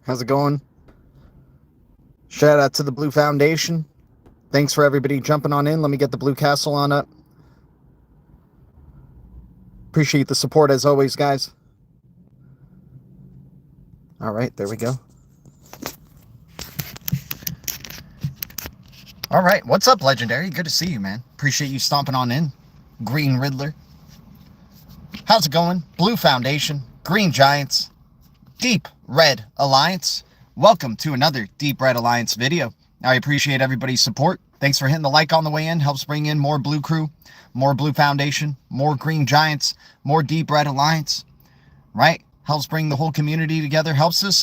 How's it going? Shout out to the Blue Foundation. Thanks for everybody jumping on in. Let me get the Blue Castle on up. Appreciate the support as always, guys. All right, there we go. All right, what's up, Legendary? Good to see you, man. Appreciate you stomping on in. Green Riddler. How's it going? Blue Foundation, Green Giants, Deep Red Alliance. Welcome to another Deep Red Alliance video. I appreciate everybody's support. Thanks for hitting the like on the way in. Helps bring in more Blue Crew, more Blue Foundation, more Green Giants, more Deep Red Alliance, right? Helps bring the whole community together. Helps us,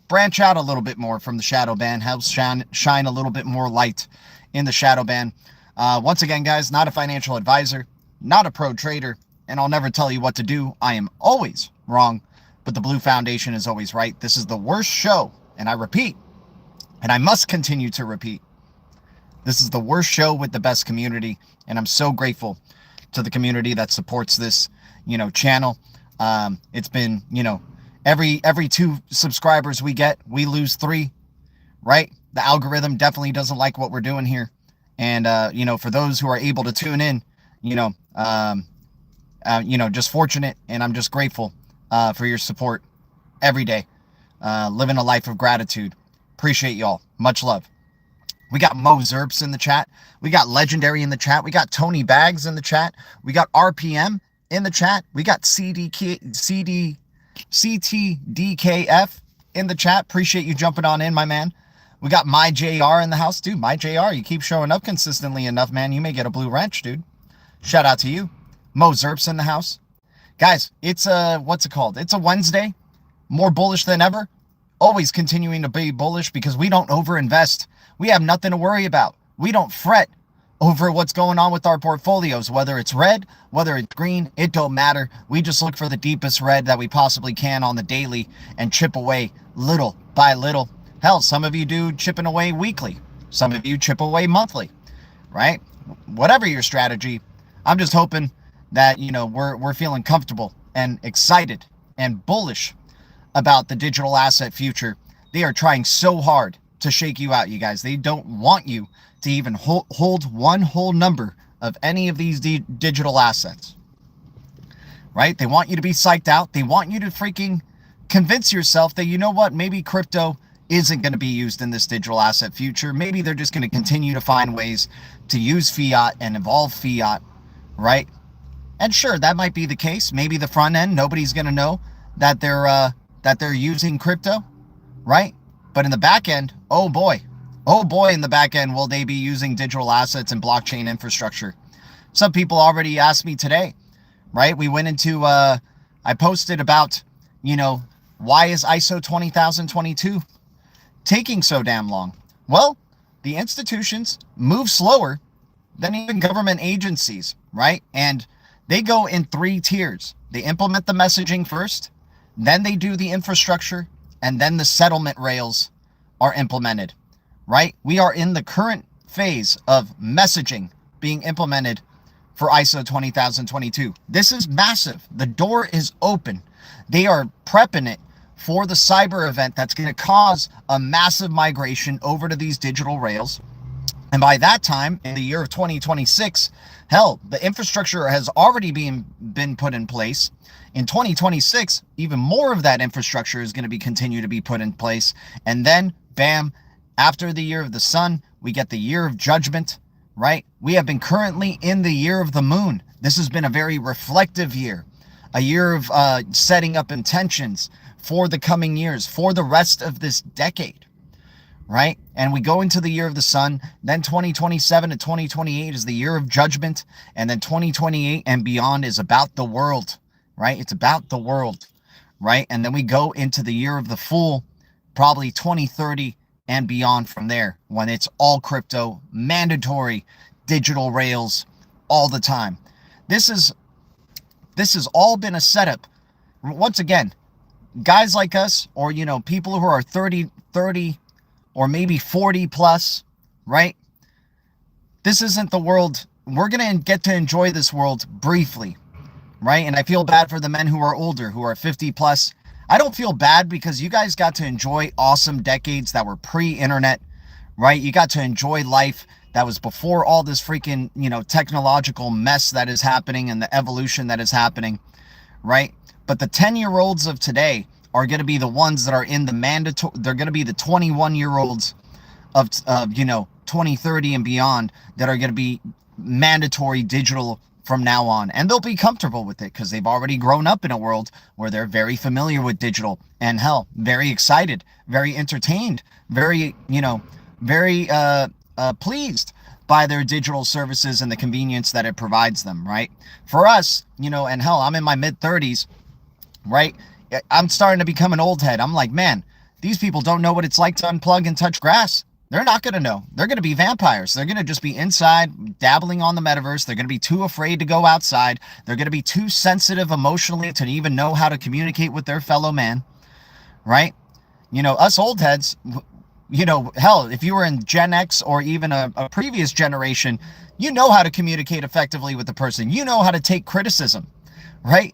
branch out a little bit more from the shadow ban. Helps shine a little bit more light in the shadow ban. Once again, guys, not a financial advisor, not a pro trader, and I'll never tell you what to do. I am always wrong, but the Blue Foundation is always right. This is the worst show, and I repeat, and I must continue to repeat, this is the worst show with the best community, and I'm so grateful to the community that supports this, channel. It's been, every 2 subscribers we get, we lose 3, right? The algorithm definitely doesn't like what we're doing here. And, for those who are able to tune in, just fortunate, and I'm just grateful for your support every day. Living a life of gratitude. Appreciate y'all. Much love. We got Mo Zerps in the chat. We got Legendary in the chat. We got Tony Bags in the chat. We got RPM in the chat. We got CTDKF in the chat. Appreciate you jumping on in, my man. We got My JR in the house. Dude, My JR, you keep showing up consistently enough, man. You may get a blue wrench, dude. Shout out to you. Mo Zerps in the house. Guys, it's what's it called? It's a Wednesday. More bullish than ever. Always continuing to be bullish because we don't overinvest. We have nothing to worry about. We don't fret over what's going on with our portfolios, whether it's red, whether it's green, it don't matter. We just look for the deepest red that we possibly can on the daily and chip away little by little. Hell, some of you do chipping away weekly. Some of you chip away monthly, right? Whatever your strategy, I'm just hoping that, we're feeling comfortable and excited and bullish about the digital asset future. They are trying so hard to shake you out, you guys. They don't want you to even hold one whole number of any of these digital assets, right? They want you to be psyched out. They want you to freaking convince yourself that, you know what, maybe crypto isn't going to be used in this digital asset future. Maybe they're just going to continue to find ways to use fiat and evolve fiat, right? And sure, that might be the case. Maybe the front end, nobody's going to know that they're using crypto, right? But in the back end, oh boy, in the back end, will they be using digital assets and blockchain infrastructure? Some people already asked me today, right? We went into, I posted about, why is ISO 20022 taking so damn long? Well, the institutions move slower than even government agencies, right? And they go in 3 tiers. They implement the messaging first, then they do the infrastructure, and then the settlement rails are implemented, right? We are in the current phase of messaging being implemented for ISO 20022. This is massive. The door is open. They are prepping it for the cyber event that's going to cause a massive migration over to these digital rails. And by that time, in the year of 2026, hell, the infrastructure has already been put in place. In 2026, even more of that infrastructure is going to continue to be put in place. And then, bam, after the year of the sun, we get the year of judgment, right? We have been currently in the year of the moon. This has been a very reflective year, a year of setting up intentions for the coming years, for the rest of this decade, right? And we go into the year of the sun. Then 2027 to 2028 is the year of judgment. And then 2028 and beyond is about the world, right? It's about the world, right? And then we go into the year of the fool, probably 2030 and beyond from there, when it's all crypto, mandatory digital rails all the time. This has all been a setup. Once again, guys like us, or, people who are 30 or maybe 40 plus, right? This isn't the world. We're going to get to enjoy this world briefly, right? And I feel bad for the men who are older, who are 50 plus. I don't feel bad because you guys got to enjoy awesome decades that were pre-internet, right? You got to enjoy life that was before all this freaking, technological mess that is happening and the evolution that is happening, right? But the 10-year-olds of today are going to be the ones that are in the mandatory, they're going to be the 21-year-olds of 2030 and beyond that are going to be mandatory digital from now on. And they'll be comfortable with it because they've already grown up in a world where they're very familiar with digital and hell, very excited, very entertained, very, very pleased by their digital services and the convenience that it provides them, right? For us, and hell, I'm in my mid-30s, right? I'm starting to become an old head. I'm like, man, these people don't know what it's like to unplug and touch grass. They're not going to know. They're going to be vampires. They're going to just be inside dabbling on the metaverse. They're going to be too afraid to go outside. They're going to be too sensitive emotionally to even know how to communicate with their fellow man, right? Us old heads, hell, if you were in Gen X or even a previous generation, you know how to communicate effectively with the person. You know how to take criticism, right?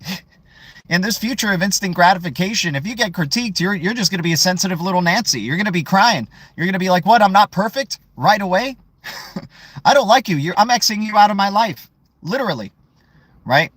In this future of instant gratification, if you get critiqued, you're just going to be a sensitive little Nancy. You're going to be crying. You're going to be like, what, I'm not perfect? Right away? I don't like you. I'm Xing you out of my life. Literally. Right?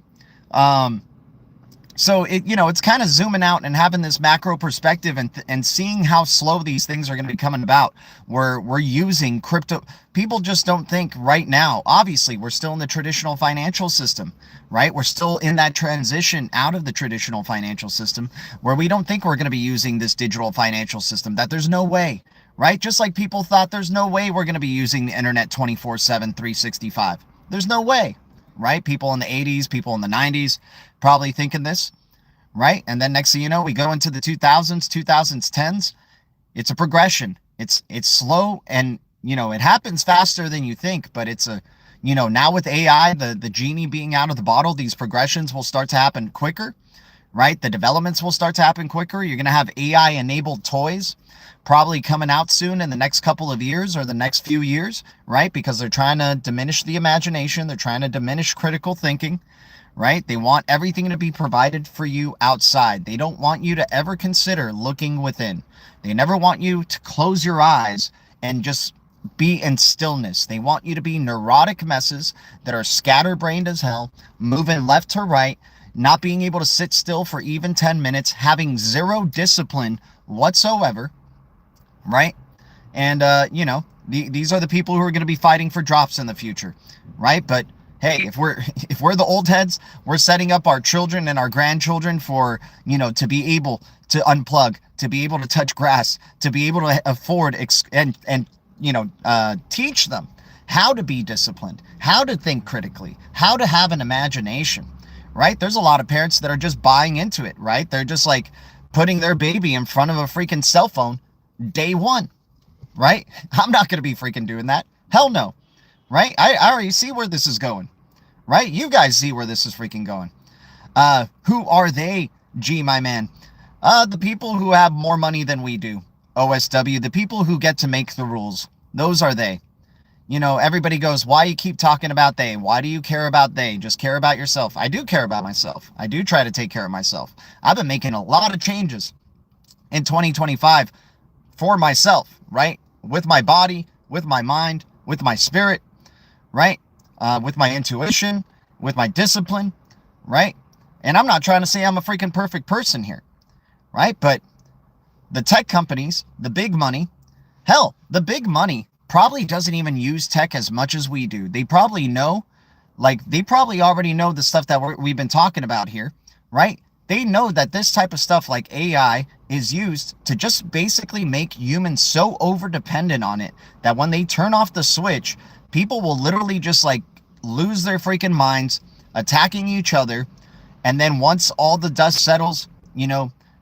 So it's kind of zooming out and having this macro perspective and seeing how slow these things are going to be coming about. We're using crypto. People just don't think right now. Obviously, we're still in the traditional financial system, right? We're still in that transition out of the traditional financial system where we don't think we're going to be using this digital financial system, that there's no way, right? Just like people thought there's no way we're going to be using the internet 24/7, 365. There's no way, right? People in the 80s, people in the 90s, probably thinking this, right? And then next thing you know, we go into the 2000s, 2010s. It's a progression. It's slow and, it happens faster than you think, but it's now with AI, the genie being out of the bottle, these progressions will start to happen quicker, right? The developments will start to happen quicker. You're going to have AI-enabled toys probably coming out soon in the next couple of years or the next few years, right? Because they're trying to diminish the imagination. They're trying to diminish critical thinking, right? They want everything to be provided for you outside. They don't want you to ever consider looking within. They never want you to close your eyes and just be in stillness. They want you to be neurotic messes that are scatterbrained as hell, moving left to right, not being able to sit still for even 10 minutes, having zero discipline whatsoever, right? And, these are the people who are going to be fighting for drops in the future, right? But hey, if we're the old heads, we're setting up our children and our grandchildren for, to be able to unplug, to be able to touch grass, to be able to afford and teach them how to be disciplined, how to think critically, how to have an imagination, right? There's a lot of parents that are just buying into it, right? They're just like putting their baby in front of a freaking cell phone day one, right? I'm not going to be freaking doing that. Hell no, right? I already see where this is going, right? You guys see where this is freaking going. Who are they, G, my man? The people who have more money than we do. OSW, the people who get to make the rules. Those are they. Everybody goes, why you keep talking about they? Why do you care about they? Just care about yourself. I do care about myself. I do try to take care of myself. I've been making a lot of changes in 2025 for myself, right? With my body, with my mind, with my spirit, right? With my intuition, with my discipline, right? And I'm not trying to say I'm a freaking perfect person here, right? But the tech companies, the big money, hell, the big money probably doesn't even use tech as much as we do. They probably know, they probably already know the stuff that we've been talking about here, right? They know that this type of stuff like AI is used to just basically make humans so over-dependent on it that when they turn off the switch, people will literally just lose their freaking minds, attacking each other. And then once all the dust settles,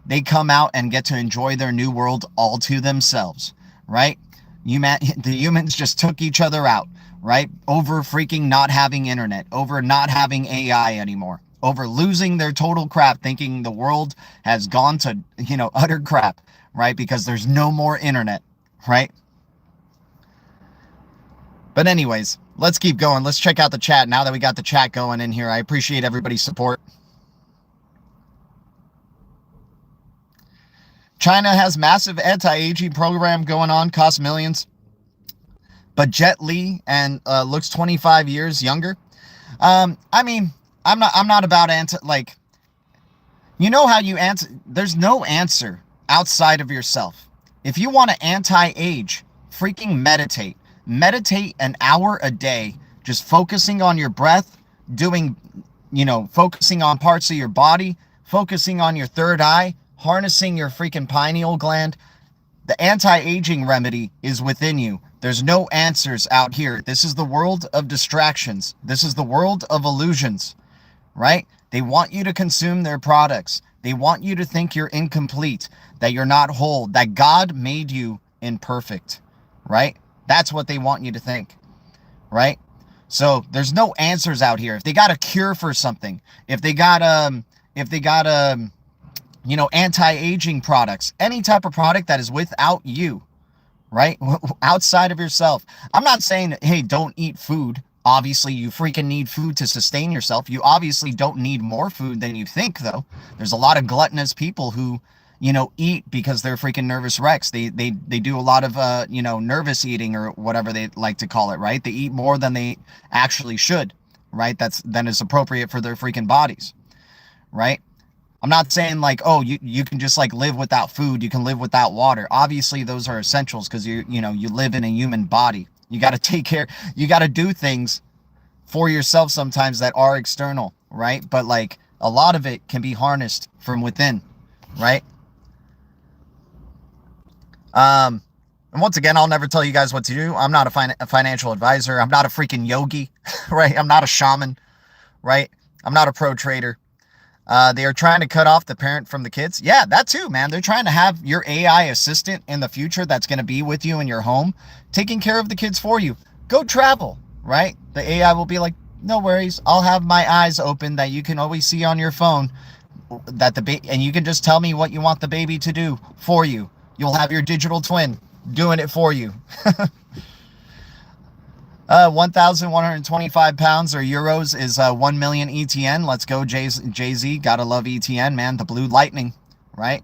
they come out and get to enjoy their new world all to themselves, right? The humans just took each other out, right? Over freaking not having internet, over not having AI anymore, over losing their total crap, thinking the world has gone to, utter crap, right? Because there's no more internet, right? But anyways, let's keep going. Let's check out the chat now that we got the chat going in here. I appreciate everybody's support. China has massive anti-aging program going on, costs millions. But Jet Li and looks 25 years younger. I mean, I'm not about like, you know how you answer. There's no answer outside of yourself. If you want to anti-age, freaking meditate. Meditate an hour a day, just focusing on your breath, doing, focusing on parts of your body, focusing on your third eye, harnessing your freaking pineal gland. The anti-aging remedy is within you. There's no answers out here. This is the world of distractions. This is the world of illusions, right? They want you to consume their products. They want you to think you're incomplete, that you're not whole, that God made you imperfect, right? That's what they want you to think, right? So there's no answers out here. If they got a cure for something, if they got anti-aging products, any type of product that is without you, right? Outside of yourself. I'm not saying, hey, don't eat food. Obviously, you freaking need food to sustain yourself. You obviously don't need more food than you think, though. There's a lot of gluttonous people who, eat because they're freaking nervous wrecks. They do a lot of, nervous eating or whatever they like to call it, right? They eat more than they actually should, right? Then is appropriate for their freaking bodies, right? I'm not saying like, oh, you can just like live without food. You can live without water. Obviously, those are essentials because you live in a human body. You got to take care. You got to do things for yourself sometimes that are external, right? But like a lot of it can be harnessed from within, right? And once again, I'll never tell you guys what to do. I'm not a financial advisor. I'm not a freaking yogi, right? I'm not a shaman, right? I'm not a pro trader. They are trying to cut off the parent from the kids. Yeah, that too, man. They're trying to have your AI assistant in the future that's going to be with you in your home, taking care of the kids for you. Go travel, right? The AI will be like, no worries. I'll have my eyes open that you can always see on your phone that and you can just tell me what you want the baby to do for you. You'll have your digital twin doing it for you. 1,125 pounds or euros is 1 million ETN. Let's go, Jay-Z. Gotta love ETN, man. The blue lightning, right?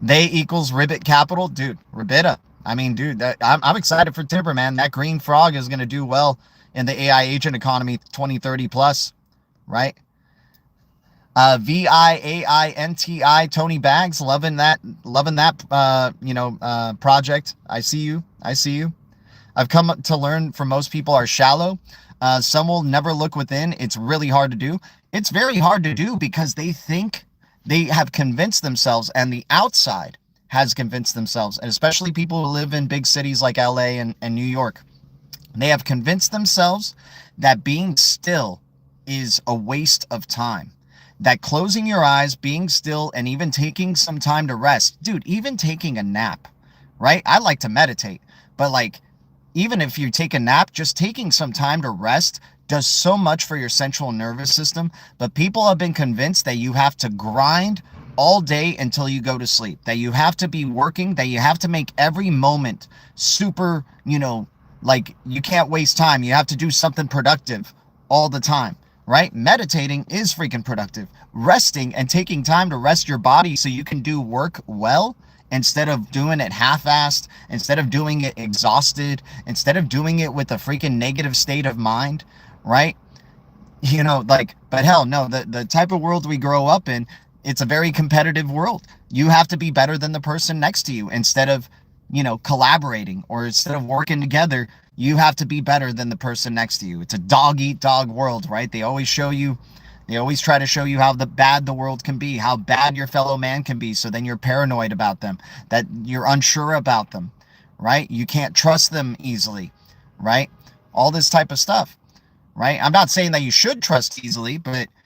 They equals Ribbit Capital. Dude, Ribbita. I mean, dude, I'm excited for Timber, man. That green frog is going to do well in the AI agent economy 2030 plus, right? VIAINTI, Tony Bags, loving that project. I see you. I've come to learn from most people are shallow. Some will never look within. It's really hard to do. It's very hard to do because they think they have convinced themselves and the outside has convinced themselves, and especially people who live in big cities like LA and New York. They have convinced themselves that being still is a waste of time. That closing your eyes, being still, and even taking some time to rest. Dude, even taking a nap, right? I like to meditate, but like, even if you take a nap, just taking some time to rest does so much for your central nervous system. But people have been convinced that you have to grind all day until you go to sleep, that you have to be working, that you have to make every moment super, like you can't waste time. You have to do something productive all the time, right? Meditating is freaking productive. Resting and taking time to rest your body so you can do work well, instead of doing it half-assed, instead of doing it exhausted, instead of doing it with a freaking negative state of mind, right? But hell no, the type of world we grow up in, it's a very competitive world. You have to be better than the person next to you instead of, collaborating, or instead of working together, you have to be better than the person next to you. It's a dog-eat-dog world, right? They always try to show you how bad the world can be, how bad your fellow man can be. So then you're paranoid about them, that you're unsure about them, right? You can't trust them easily, right? All this type of stuff, right? I'm not saying that you should trust easily,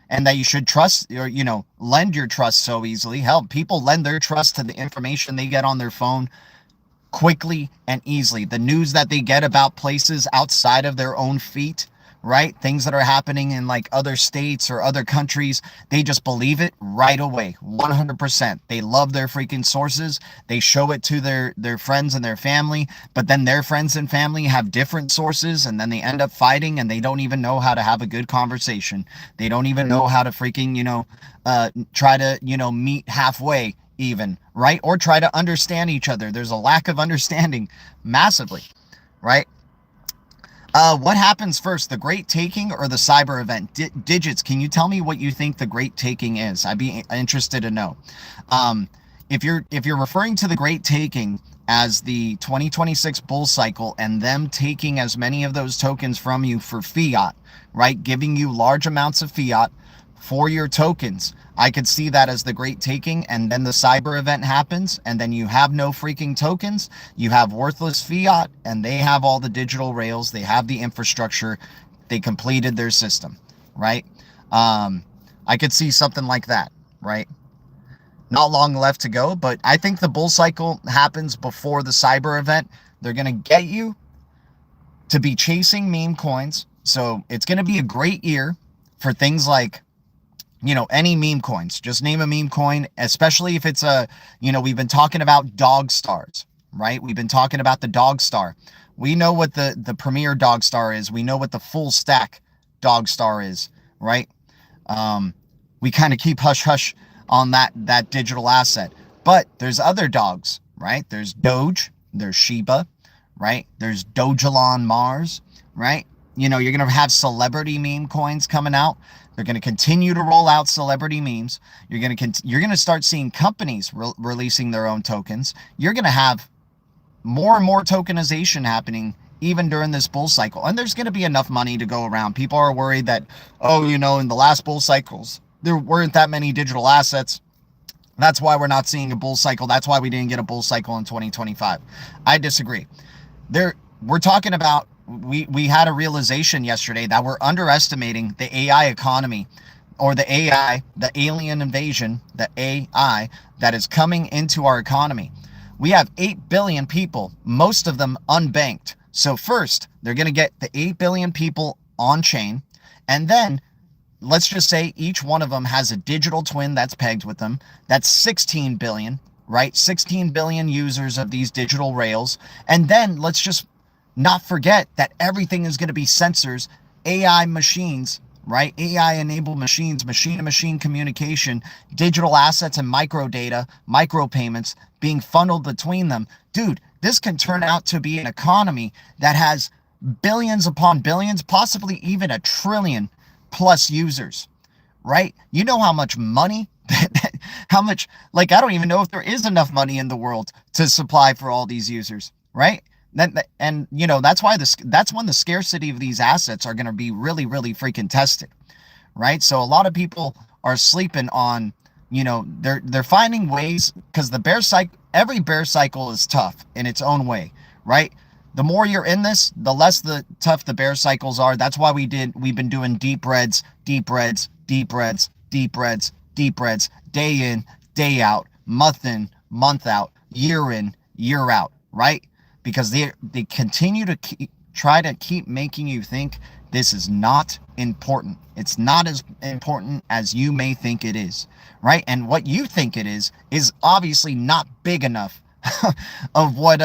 and that you should trust or, lend your trust so easily. Hell, people lend their trust to the information they get on their phone quickly and easily. The news that they get about places outside of their own feet, right? Things that are happening in like other states or other countries, they just believe it right away, 100%. They love their freaking sources. They show it to their friends and their family, but then their friends and family have different sources, and then they end up fighting, and they don't even know how to have a good conversation. They don't even know how to freaking, try to, meet halfway even, right? Or try to understand each other. There's a lack of understanding massively, right? What happens first, the Great Taking or the cyber event? Digits, can you tell me what you think the Great Taking is? I'd be interested to know. If you're referring to the Great Taking as the 2026 bull cycle and them taking as many of those tokens from you for fiat, right? Giving you large amounts of fiat for your tokens. I could see that as the Great Taking, and then the cyber event happens, and then you have no freaking tokens. You have worthless fiat, and they have all the digital rails. They have the infrastructure. They completed their system, right? I could see something like that, right? Not long left to go, but I think the bull cycle happens before the cyber event. They're going to get you to be chasing meme coins. So it's going to be a great year for things like, you know, any meme coins. Just name a meme coin, especially if it's a, you know, we've been talking about dog stars, right? We've been talking about the dog star. We know what the premier dog star is. We know what the full stack dog star is, right? We kind of keep hush hush on that digital asset, but there's other dogs, right? There's Doge, there's Shiba, right? There's Dogelon Mars, right? You know, you're going to have celebrity meme coins coming out. They're going to continue to roll out celebrity memes. You're going to start seeing companies releasing their own tokens. You're going to have more and more tokenization happening even during this bull cycle. And there's going to be enough money to go around. People are worried that, oh, you know, in the last bull cycles, there weren't that many digital assets. That's why we're not seeing a bull cycle. That's why we didn't get a bull cycle in 2025. I disagree. We're talking about, we had a realization yesterday that we're underestimating the AI economy, or the AI, the alien invasion, the AI that is coming into our economy. We have 8 billion people, most of them unbanked. So first, they're going to get the 8 billion people on chain, and then let's just say each one of them has a digital twin that's pegged with them. That's 16 billion, right? 16 billion users of these digital rails. And then let's just not forget that everything is going to be sensors, AI machines, right? AI-enabled machines, machine-to-machine communication, digital assets and microdata, micropayments being funneled between them. Dude, this can turn out to be an economy that has billions upon billions, possibly even a trillion plus users, right? You know how much money, how much, like, I don't even know if there is enough money in the world to supply for all these users, right? And you know, that's when the scarcity of these assets are going to be really, really freaking tested, right? So a lot of people are sleeping on, you know, they're finding ways, because the bear cycle, every bear cycle is tough in its own way, right? The more you're in this, the less tough the bear cycles are. That's why we've been doing deep reds, day in, day out, month in, month out, year in, year out, right? Because they continue to try to keep making you think this is not important. It's not as important as you may think it is, right? And what you think it is obviously not big enough of what,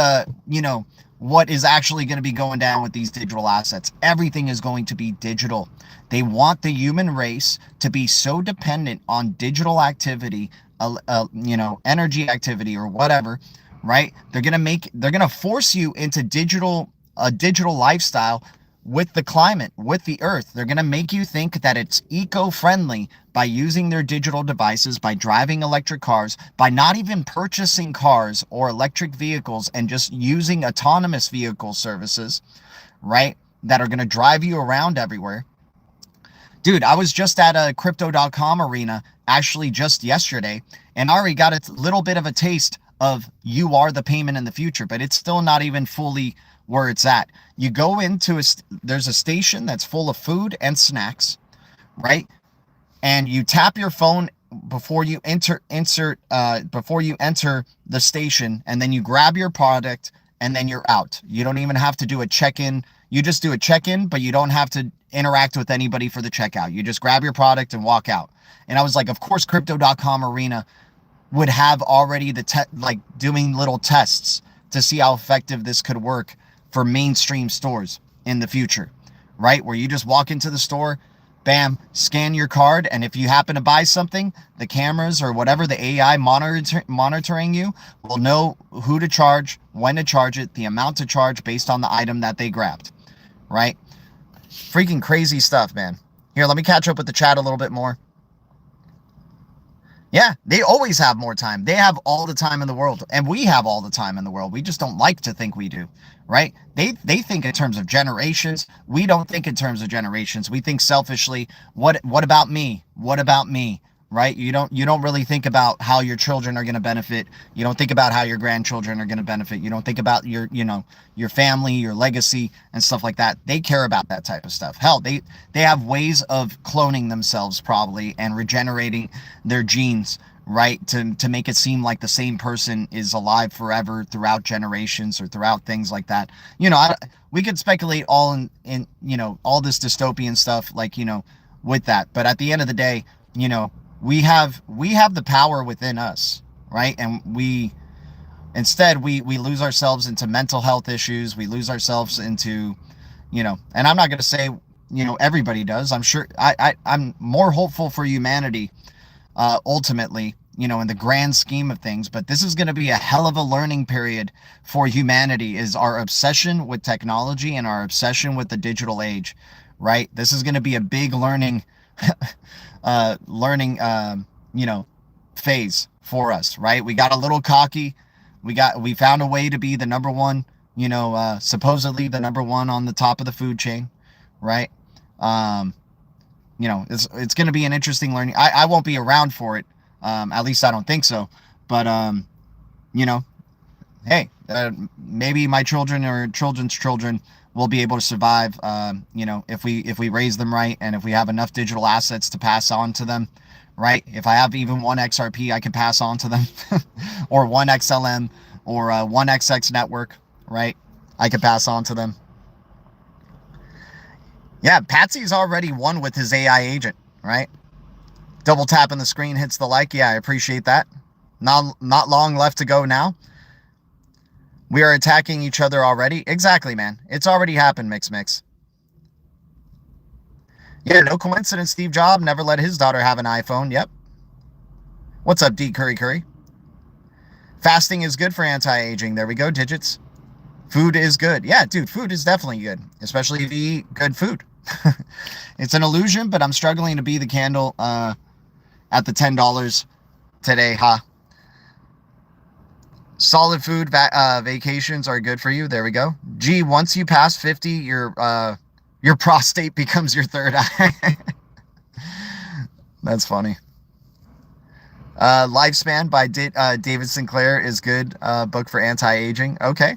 you know, what is actually going to be going down with these digital assets. Everything is going to be digital. They want the human race to be so dependent on digital activity, you know, energy activity or whatever, right? They're going to force you into a digital lifestyle with the climate, with the earth. They're going to make you think that it's eco-friendly by using their digital devices, by driving electric cars, by not even purchasing cars or electric vehicles and just using autonomous vehicle services, right? That are going to drive you around everywhere. Dude, I was just at a crypto.com arena actually just yesterday, and I already got a little bit of a taste of you are the payment in the future, but it's still not even fully where it's at. You go into there's a station that's full of food and snacks, right? And you tap your phone before you enter the station, and then you grab your product, and then you're out. You don't even have to do a check-in. You just do a check-in, but you don't have to interact with anybody for the checkout. You just grab your product and walk out. And I was like, of course, crypto.com arena would have already like doing little tests to see how effective this could work for mainstream stores in the future, right? Where you just walk into the store, Bam, scan your card, and if you happen to buy something, the cameras or whatever, the AI monitoring you will know who to charge, when to charge it, the amount to charge based on the item that they grabbed, right? Freaking crazy stuff, man. Here, let me catch up with the chat a little bit more. Yeah, they always have more time. They have all the time in the world, and we have all the time in the world. We just don't like to think we do, right? They think in terms of generations. We don't think in terms of generations. We think selfishly. What about me? What about me? Right? You don't really think about how your children are going to benefit. You don't think about how your grandchildren are going to benefit. You don't think about your family, your legacy, and stuff like that. They care about that type of stuff. Hell, they have ways of cloning themselves probably and regenerating their genes, right? To make it seem like the same person is alive forever throughout generations or throughout things like that. We could speculate all in all this dystopian stuff, like, with that. But at the end of the day, we have the power within us, right? And we lose ourselves into mental health issues. We lose ourselves into, and I'm not going to say, everybody does. I'm sure I'm more hopeful for humanity, ultimately, in the grand scheme of things. But this is going to be a hell of a learning period for humanity, is our obsession with technology and our obsession with the digital age, right? This is going to be a big learning phase for us, right? We got a little cocky. We found a way to be the number one, supposedly the number one on the top of the food chain, right? It's going to be an interesting learning. I won't be around for it. At least I don't think so. But, hey, maybe my children or children's children will be able to survive, if we raise them right, and if we have enough digital assets to pass on to them, right? If I have even one XRP, I can pass on to them, or one XLM, or one XX network, right? I could pass on to them. Yeah, Patsy's already won with his AI agent, right? Double tapping the screen hits the like. Yeah, I appreciate that. Not long left to go now. We are attacking each other already. Exactly, man. It's already happened, Mix. Yeah, no coincidence. Steve Jobs never let his daughter have an iPhone. Yep. What's up, D Curry? Fasting is good for anti-aging. There we go, digits. Food is good. Yeah, dude, food is definitely good, especially if you eat good food. It's an illusion, but I'm struggling to be the candle at the $10 today, huh? Solid food vacations are good for you. There we go. Gee, once you pass 50, your prostate becomes your third eye. That's funny. Lifespan by David Sinclair is good. Book for anti-aging. Okay.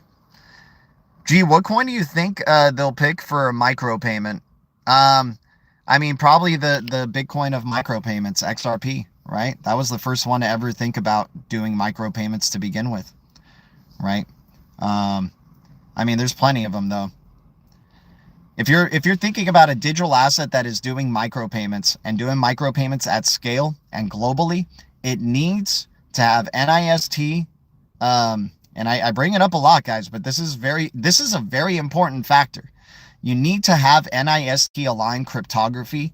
Gee, what coin do you think they'll pick for a micropayment? Probably the Bitcoin of micropayments, XRP, right? That was the first one to ever think about doing micropayments to begin with, right? There's plenty of them though. If you're thinking about a digital asset that is doing micropayments and doing micropayments at scale and globally, it needs to have NIST. And I bring it up a lot, guys, but this is a very important factor. You need to have NIST aligned cryptography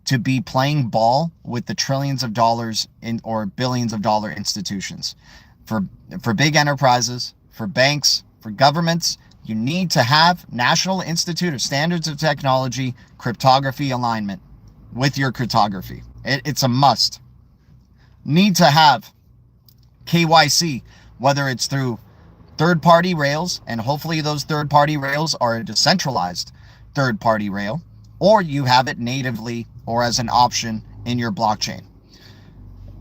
to be playing ball with the trillions of dollars or billions of dollar institutions. For big enterprises, for banks, for governments, you need to have National Institute of Standards of Technology cryptography alignment with your cryptography. It's a must. Need to have KYC, whether it's through third-party rails, and hopefully those third-party rails are a decentralized third-party rail, or you have it natively or as an option in your blockchain.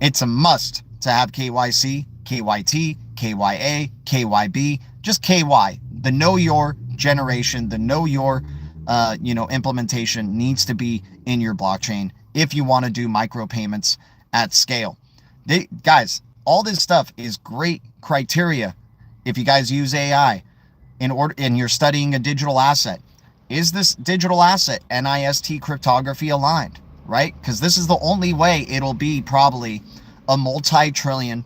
It's a must to have KYC, KYT, KYA, KYB, just KY. The know your generation, the know your implementation needs to be in your blockchain if you want to do micropayments at scale. Guys, all this stuff is great criteria if you guys use AI and you're studying a digital asset. Is this digital asset NIST cryptography aligned, right? Because this is the only way it'll be probably a multi-trillion,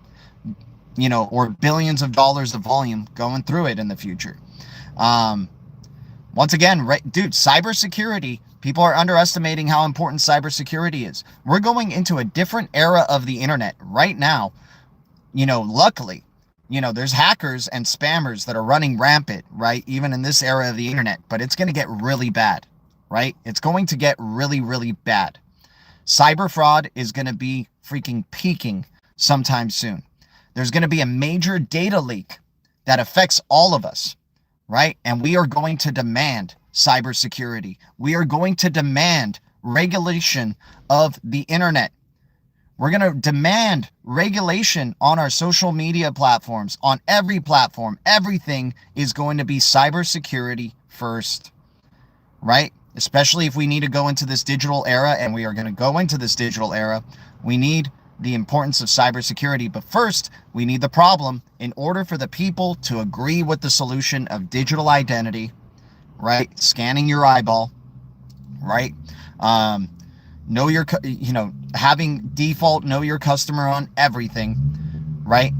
or billions of dollars of volume going through it in the future. Once again, right, dude, cybersecurity People are underestimating how important cybersecurity is. We're going into a different era of the internet right now. Luckily, there's hackers and spammers that are running rampant, right? Even in this era of the internet, but it's going to get really bad, right? It's going to get really, really bad. Cyber fraud is going to be freaking peaking sometime soon. There's going to be a major data leak that affects all of us, right? And we are going to demand cybersecurity. We are going to demand regulation of the internet. We're going to demand regulation on our social media platforms, on every platform. Everything is going to be cybersecurity first, right? Especially if we need to go into this digital era, and we are going to go into this digital era, we need the importance of cybersecurity. But first, we need the problem in order for the people to agree with the solution of digital identity, right? Scanning your eyeball, right? Having default know your customer on everything, right?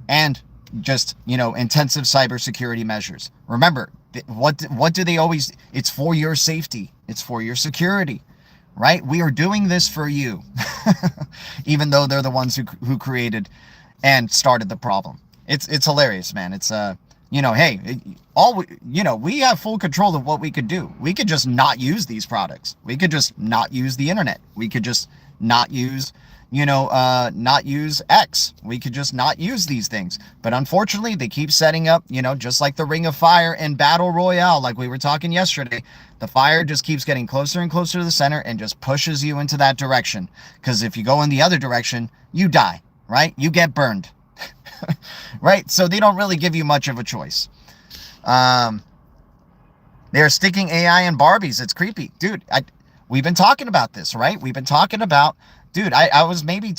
And just, intensive cybersecurity measures. Remember, what do they always, it's for your safety. It's for your security, right? We are doing this for you, even though they're the ones who created and started the problem. It's hilarious, man. It's, hey, we have full control of what we could do. We could just not use these products. We could just not use the internet. We could just not use, not use X. We could just not use these things. But unfortunately, they keep setting up, just like the Ring of Fire and Battle Royale, like we were talking yesterday. The fire just keeps getting closer and closer to the center and just pushes you into that direction. Because if you go in the other direction, you die, right? You get burned. Right? So they don't really give you much of a choice. They're sticking AI in Barbies. It's creepy. Dude, we've been talking about this, right? We've been talking about, dude, I was maybe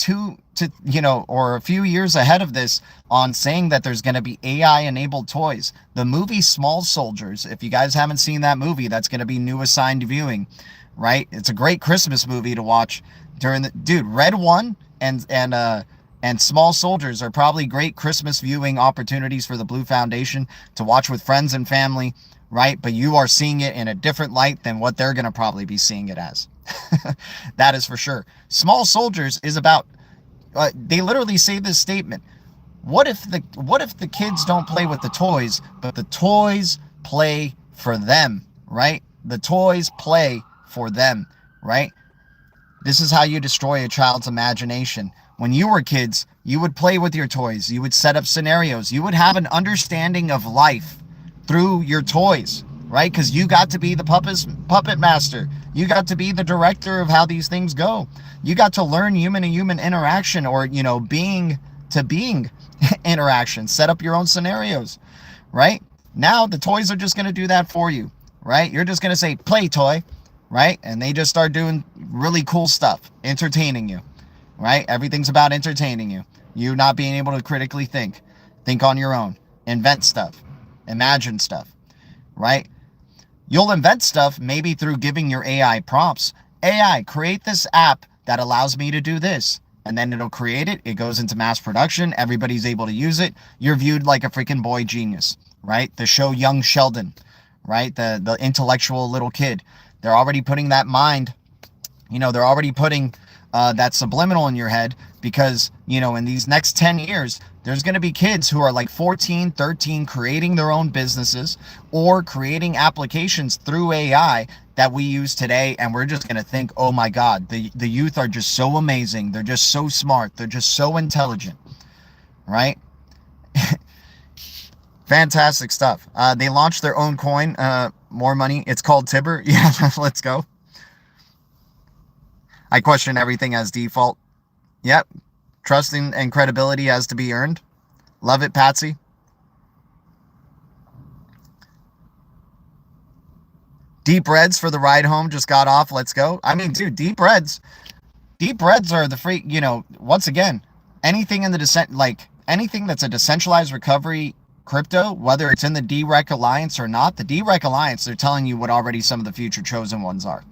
or a few years ahead of this on saying that there's going to be AI-enabled toys. The movie Small Soldiers, if you guys haven't seen that movie, that's going to be new assigned viewing, right? It's a great Christmas movie to watch during Red One and Small Soldiers are probably great Christmas viewing opportunities for the Blue Foundation to watch with friends and family, right? But you are seeing it in a different light than what they're going to probably be seeing it as. That is for sure. Small Soldiers is about, they literally say this statement. What if the kids don't play with the toys, but the toys play for them, right? The toys play for them, right? This is how you destroy a child's imagination. When you were kids, you would play with your toys. You would set up scenarios. You would have an understanding of life through your toys, right? Because you got to be the puppet master. You got to be the director of how these things go. You got to learn human-to-human interaction, or, being-to-being interaction. Set up your own scenarios, right? Now the toys are just going to do that for you, right? You're just going to say, play toy, right? And they just start doing really cool stuff, entertaining you. Right? Everything's about entertaining you. You not being able to critically think on your own, invent stuff, imagine stuff, right? You'll invent stuff maybe through giving your AI prompts. AI, create this app that allows me to do this. And then it'll create it. It goes into mass production. Everybody's able to use it. You're viewed like a freaking boy genius, right? The show Young Sheldon, right? The intellectual little kid. They're already putting that mind, they're already putting that subliminal in your head, because, in these next 10 years, there's going to be kids who are like 14, 13, creating their own businesses or creating applications through AI that we use today. And we're just going to think, oh my God, the youth are just so amazing. They're just so smart. They're just so intelligent, right? Fantastic stuff. They launched their own coin, more money. It's called Tibber. Yeah, let's go. I question everything as default. Yep. Trust and credibility has to be earned. Love it, Patsy. Deep Reds for the ride home just got off. Let's go. I mean, dude, Deep Reds are the free, once again, anything in the anything that's a decentralized recovery crypto, whether it's in the DREC Alliance or not, the DREC Alliance, they're telling you what already some of the future chosen ones are.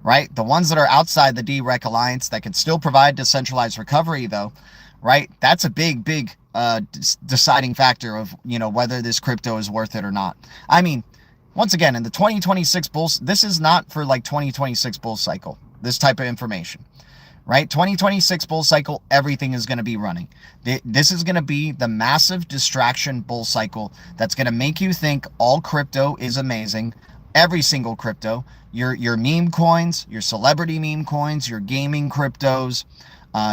Right? The ones that are outside the DREC Alliance that can still provide decentralized recovery, though, right? That's a big deciding factor of, whether this crypto is worth it or not. I mean, Once again, in the 2026 bulls, this is not for like 2026 bull cycle, this type of information, right? 2026 bull cycle, everything is going to be running. This is going to be the massive distraction bull cycle that's going to make you think all crypto is amazing. Every single crypto, your meme coins, your celebrity meme coins, your gaming cryptos,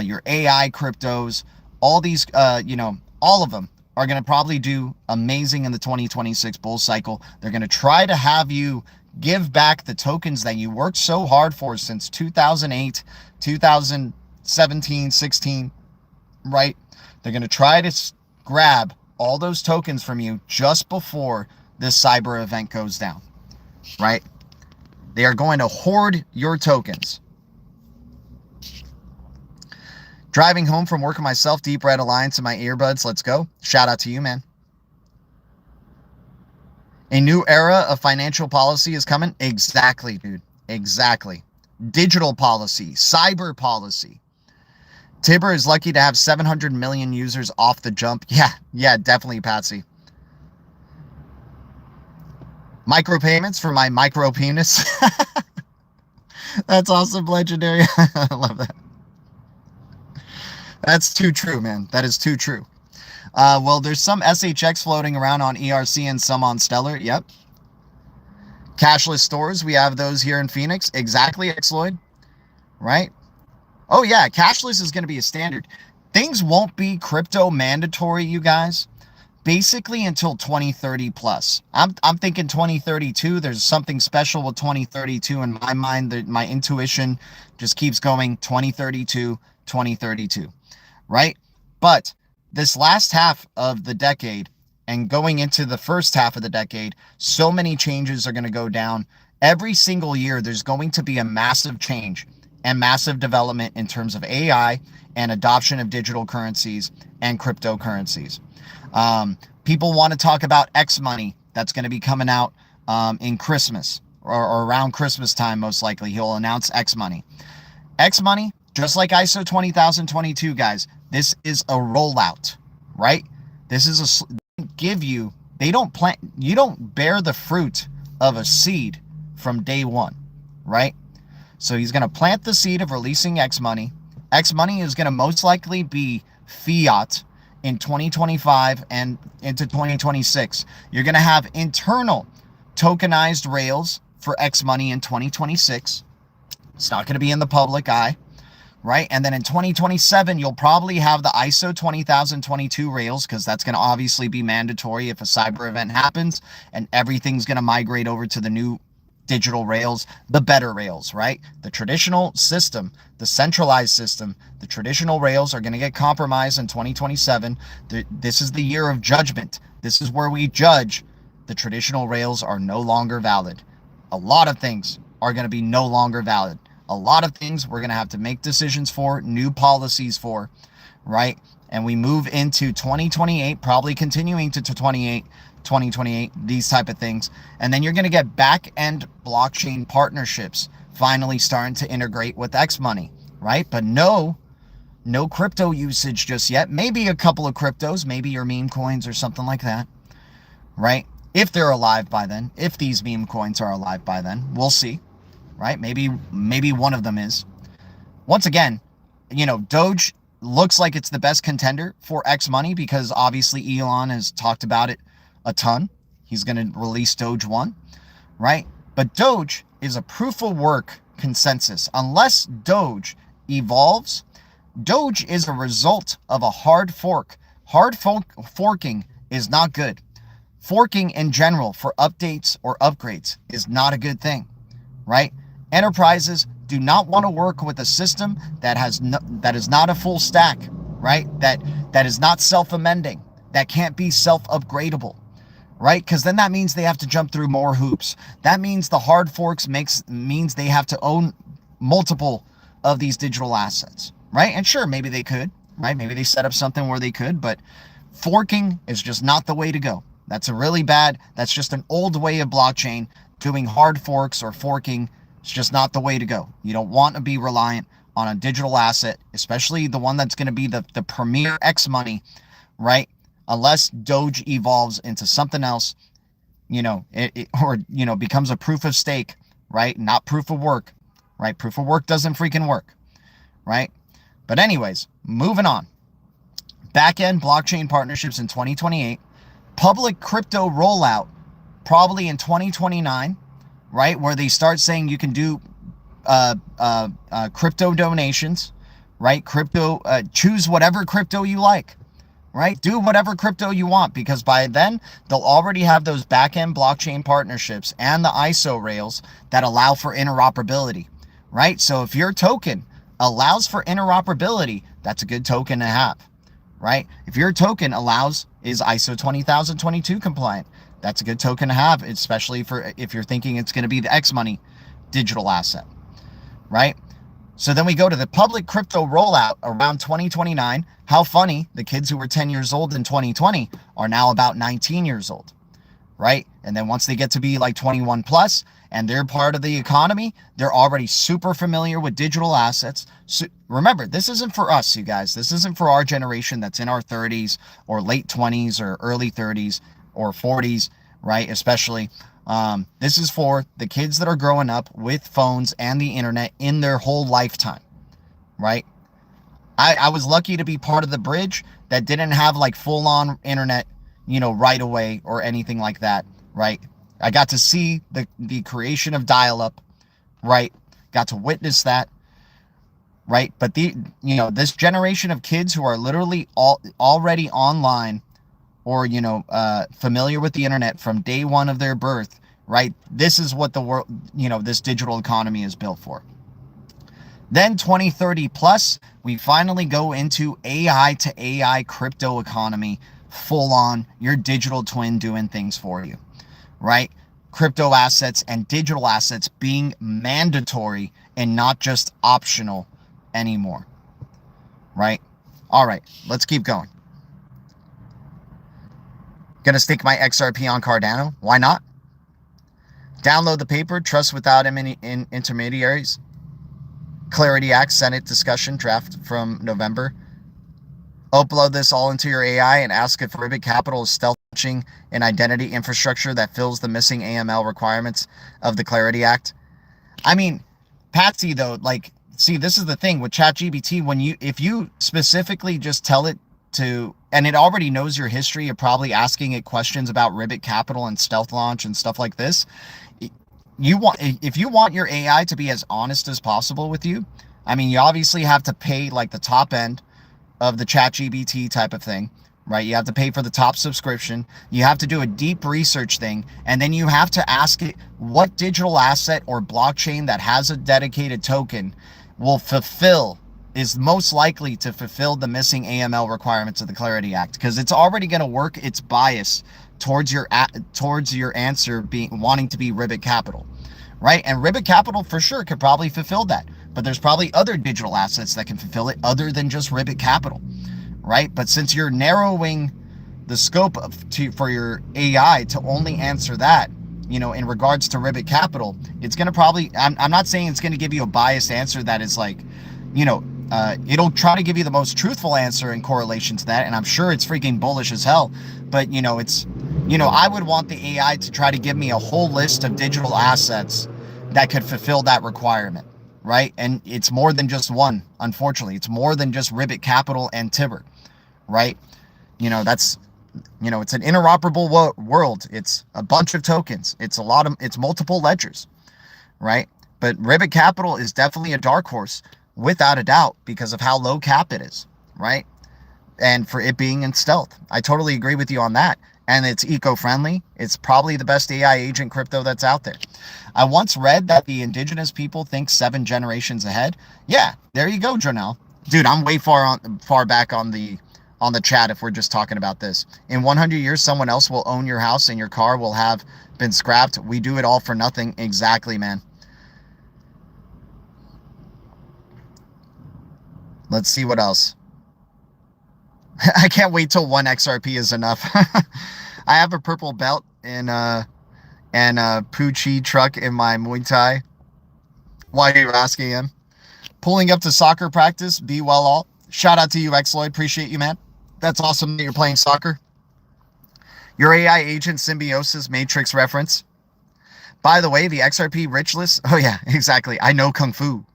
your AI cryptos, all these, all of them are going to probably do amazing in the 2026 bull cycle. They're going to try to have you give back the tokens that you worked so hard for since 2008, 2017, 16, right? They're going to try to grab all those tokens from you just before this cyber event goes down, right? They are going to hoard your tokens. Driving home from work myself, Deep Red Alliance in my earbuds. Let's go. Shout out to you, man. A new era of financial policy is coming. Exactly, dude. Exactly. Digital policy, cyber policy. Tibber is lucky to have 700 million users off the jump. Yeah, definitely, Patsy. Micropayments for my micro penis. That's awesome, legendary. I love that. That's too true, man. That is too true. Well, there's some SHX floating around on ERC and some on Stellar. Yep. Cashless stores. We have those here in Phoenix. Exactly, Xloyd. Right? Oh, yeah. Cashless is going to be a standard. Things won't be crypto mandatory, you guys, basically until 2030 plus. I'm thinking 2032. There's something special with 2032 in my mind. My intuition just keeps going 2032, 2032. Right? But this last half of the decade and going into the first half of the decade, so many changes are going to go down. Every single year, there's going to be a massive change and massive development in terms of AI and adoption of digital currencies and cryptocurrencies. People want to talk about X money that's going to be coming out in Christmas or around Christmas time, most likely. He'll announce X money. X money, just like ISO 20022, guys, this is a rollout, right? This is they don't plant, you don't bear the fruit of a seed from day one, right? So he's going to plant the seed of releasing X money. X money is going to most likely be fiat in 2025 and into 2026. You're going to have internal tokenized rails for X money in 2026. It's not going to be in the public eye. Right? And then in 2027, you'll probably have the ISO 20022 rails, because that's going to obviously be mandatory if a cyber event happens and everything's going to migrate over to the new digital rails, the better rails, right? The traditional system, the centralized system, the traditional rails are going to get compromised in 2027. This is the year of judgment. This is where we judge the traditional rails are no longer valid. A lot of things are going to be no longer valid. A lot of things we're going to have to make decisions for, new policies for, right? And we move into 2028, probably continuing to 2028, these type of things. And then you're going to get back-end blockchain partnerships finally starting to integrate with X money, right? But no crypto usage just yet. Maybe a couple of cryptos, maybe your meme coins or something like that, right? If they're alive by then, if these meme coins are alive by then, we'll see. Right? Maybe one of them is. Once again, Doge looks like it's the best contender for X money because obviously Elon has talked about it a ton. He's going to release Doge 1, right? But Doge is a proof of work consensus. Unless Doge evolves, Doge is a result of a hard fork. Forking is not good. Forking in general for updates or upgrades is not a good thing, right? Enterprises do not want to work with a system that is not a full stack, right? That is not self-amending, that can't be self-upgradable, right? Because then that means they have to jump through more hoops. That means the hard forks means they have to own multiple of these digital assets, right? And sure, maybe they could, right? Maybe they set up something where they could, but forking is just not the way to go. That's that's just an old way of blockchain. Doing hard forks or forking, it's just not the way to go. You don't want to be reliant on a digital asset, especially the one that's going to be the premier X money, right? Unless Doge evolves into something else, becomes a proof of stake, right? Not proof of work, right? Proof of work doesn't freaking work, right? But anyways, moving on. Back-end blockchain partnerships in 2028. Public crypto rollout probably in 2029, right? Where they start saying you can do crypto donations, right? Choose whatever crypto you like, right? Do whatever crypto you want, because by then they'll already have those back-end blockchain partnerships and the ISO rails that allow for interoperability, right? So if your token allows for interoperability, that's a good token to have, right? If your token is ISO 20022 compliant, that's a good token to have, especially for if you're thinking it's going to be the X money digital asset, right? So then we go to the public crypto rollout around 2029. How funny, the kids who were 10 years old in 2020 are now about 19 years old, right? And then once they get to be like 21 plus and they're part of the economy, they're already super familiar with digital assets. So remember, this isn't for us, you guys. This isn't for our generation that's in our 30s or late 20s or early 30s or 40s, right? Especially. This is for the kids that are growing up with phones and the internet in their whole lifetime, right? I was lucky to be part of the bridge that didn't have like full-on internet, right away or anything like that, right? I got to see the creation of dial-up, right? Got to witness that, right? But this generation of kids who are literally already online or, familiar with the internet from day one of their birth, right? This is what the world, this digital economy is built for. Then 2030 plus, we finally go into AI to AI crypto economy, full on, your digital twin doing things for you, right? Crypto assets and digital assets being mandatory and not just optional anymore, right? All right, let's keep going. Gonna stake my XRP on Cardano. Why not? Download the paper, Trust Without Intermediaries. Clarity Act, Senate discussion, draft from November. Upload this all into your AI and ask if Ribbit Capital is stealthing an identity infrastructure that fills the missing AML requirements of the Clarity Act. I mean, Patsy, though, see, this is the thing with ChatGPT. If you specifically just tell it to, and it already knows your history of probably asking it questions about Ribbit Capital and Stealth Launch and stuff like this. If you want your AI to be as honest as possible with you, I mean, you obviously have to pay like the top end of the ChatGPT type of thing, right? You have to pay for the top subscription. You have to do a deep research thing. And then you have to ask it what digital asset or blockchain that has a dedicated token is most likely to fulfill the missing AML requirements of the Clarity Act, because it's already going to work its bias towards your answer wanting to be Ribbit Capital, right? And Ribbit Capital for sure could probably fulfill that, but there's probably other digital assets that can fulfill it other than just Ribbit Capital, right? But since you're narrowing the scope for your AI to only answer that, in regards to Ribbit Capital, it's going to probably, I'm not saying it's going to give you a biased answer that is like, it'll try to give you the most truthful answer in correlation to that, and I'm sure it's freaking bullish as hell. But I would want the AI to try to give me a whole list of digital assets that could fulfill that requirement, right? And it's more than just one, unfortunately. It's more than just Ribbit Capital and Tibber, right? It's an interoperable world. It's a bunch of tokens. It's multiple ledgers, right? But Ribbit Capital is definitely a dark horse, without a doubt, because of how low cap it is, right? And for it being in stealth. I totally agree with you on that. And it's eco-friendly. It's probably the best AI agent crypto that's out there. I once read that the indigenous people think 7 generations ahead. Yeah, there you go, Jonelle. Dude, I'm way far back on the chat if we're just talking about this. In 100 years, someone else will own your house and your car will have been scrapped. We do it all for nothing. Exactly, man. Let's see what else. I can't wait till 1 XRP is enough. I have a purple belt and a Poochie truck in my Muay Thai. Why are you asking him? Pulling up to soccer practice. Be well all. Shout out to you, Xloyd. Appreciate you, man. That's awesome that you're playing soccer. Your AI agent symbiosis matrix reference. By the way, the XRP rich list. Oh yeah, exactly. I know Kung Fu.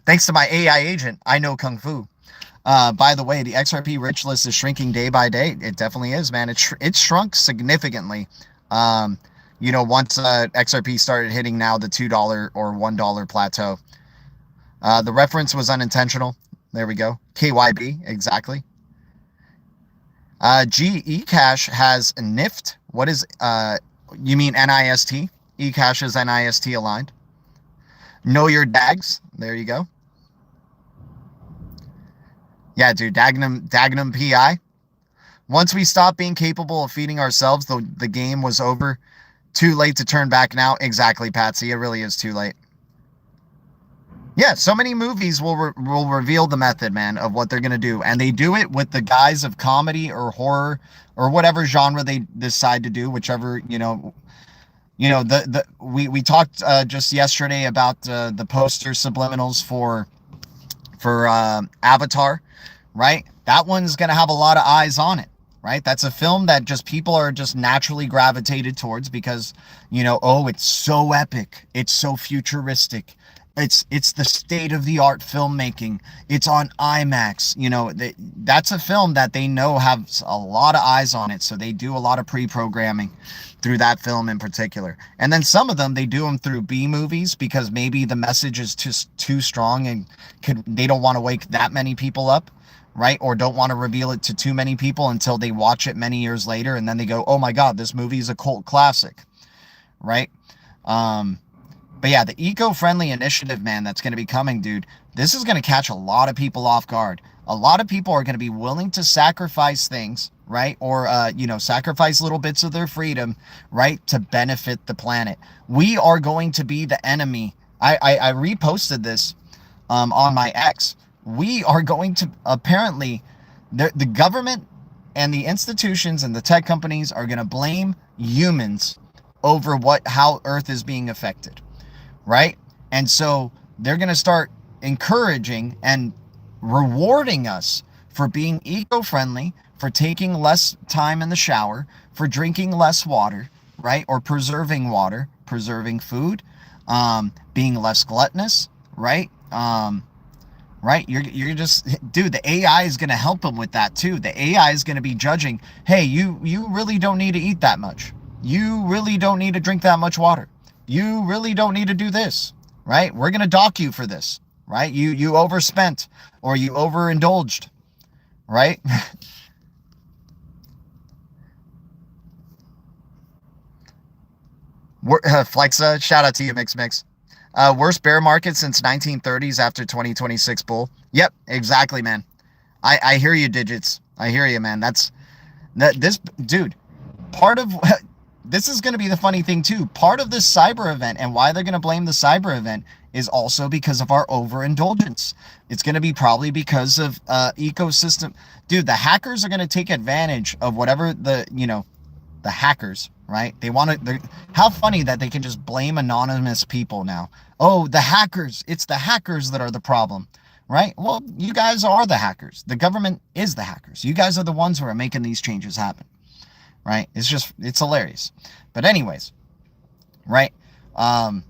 Thanks to my AI agent, I know Kung Fu. By the way, the XRP rich list is shrinking day by day. It definitely is, man. It's shrunk significantly. Once XRP started hitting now the $2 or $1 plateau. The reference was unintentional. There we go. KYB, exactly. Ecash has NIFT. What is, you mean NIST? Ecash is NIST aligned. Know your DAGs. There you go. Yeah, dude, Dagnum PI. Once we stopped being capable of feeding ourselves, the game was over. Too late to turn back now. Exactly, Patsy. It really is too late. Yeah, so many movies will reveal the method, man, of what they're going to do. And they do it with the guise of comedy or horror or whatever genre they decide to do, whichever, we talked just yesterday about the poster subliminals for Avatar, right? That one's going to have a lot of eyes on it, right? That's a film that just people are just naturally gravitated towards because, it's so epic. It's so futuristic. It's the state-of-the-art filmmaking. It's on IMAX. That's a film that they know has a lot of eyes on it, so they do a lot of pre-programming through that film in particular. And then some of them, they do them through B movies because maybe the message is just too strong and they don't want to wake that many people up, right? Or don't want to reveal it to too many people until they watch it many years later, and then they go, oh my God, this movie is a cult classic, right? But yeah, the eco-friendly initiative, man, that's going to be coming, dude, this is going to catch a lot of people off guard. A lot of people are going to be willing to sacrifice things, right? Or, sacrifice little bits of their freedom, right? To benefit the planet. We are going to be the enemy. I reposted this on my X. We are going to, apparently, the government and the institutions and the tech companies are going to blame humans over how Earth is being affected. Right? And so they're going to start encouraging and rewarding us for being eco-friendly, for taking less time in the shower, for drinking less water, right? Or preserving water, preserving food, being less gluttonous, right? Right? You're just, dude, the AI is going to help them with that too. The AI is going to be judging, hey, you really don't need to eat that much. You really don't need to drink that much water. You really don't need to do this, right? We're going to dock you for this, right? You overspent or you overindulged, right? Flexa, shout out to you, Mix. Worst bear market since 1930s after 2026 bull. Yep, exactly, man. I hear you, Digits. I hear you, man. This, dude, part of... This is going to be the funny thing too. Part of this cyber event and why they're going to blame the cyber event is also because of our overindulgence. It's going to be probably because of ecosystem. Dude, the hackers are going to take advantage of whatever the hackers, right? They want to, how funny that they can just blame anonymous people now. Oh, the hackers. It's the hackers that are the problem, right? Well, you guys are the hackers. The government is the hackers. You guys are the ones who are making these changes happen. Right? It's hilarious. But anyways, right? Yeah,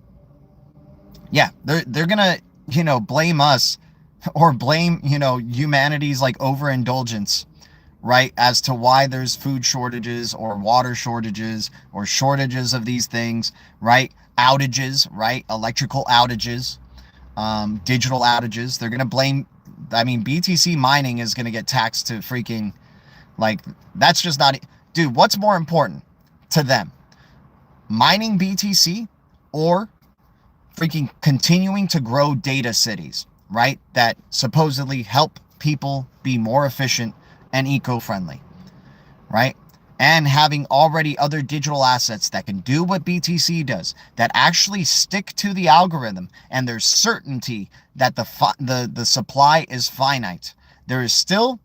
they're gonna, blame us or blame, humanity's like overindulgence, right? As to why there's food shortages or water shortages or shortages of these things, right? Outages, right? Electrical outages, digital outages. They're gonna blame, BTC mining is gonna get taxed to freaking, like, that's just not... Dude, what's more important to them? Mining BTC or freaking continuing to grow data cities, right? That supposedly help people be more efficient and eco-friendly, right? And having already other digital assets that can do what BTC does, that actually stick to the algorithm, and there's certainty that the supply is finite. There is still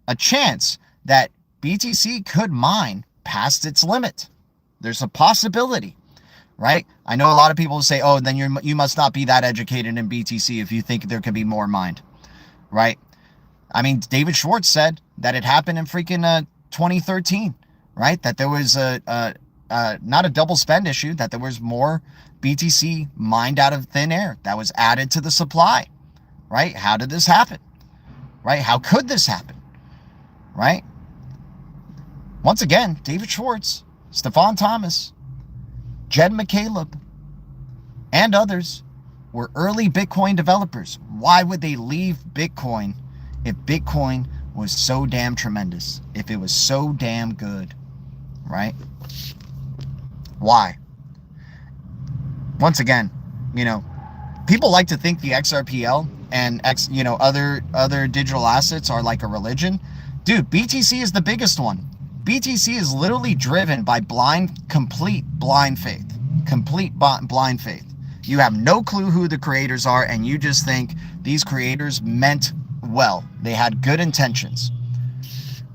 a chance that BTC could mine past its limit. There's a possibility, right? I know a lot of people say, oh, then you must not be that educated in BTC if you think there could be more mined, right? David Schwartz said that it happened in freaking 2013, right? That there was not a double spend issue, that there was more BTC mined out of thin air that was added to the supply, right? How did this happen, right? How could this happen, right? Once again, David Schwartz, Stefan Thomas, Jed McCaleb, and others were early Bitcoin developers. Why would they leave Bitcoin if Bitcoin was so damn tremendous, if it was so damn good, right? Why? Once again, people like to think the XRPL and other digital assets are like a religion. Dude, BTC is the biggest one. BTC is literally driven by complete blind faith. Blind faith. You have no clue who the creators are, and you just think these creators meant well. They had good intentions,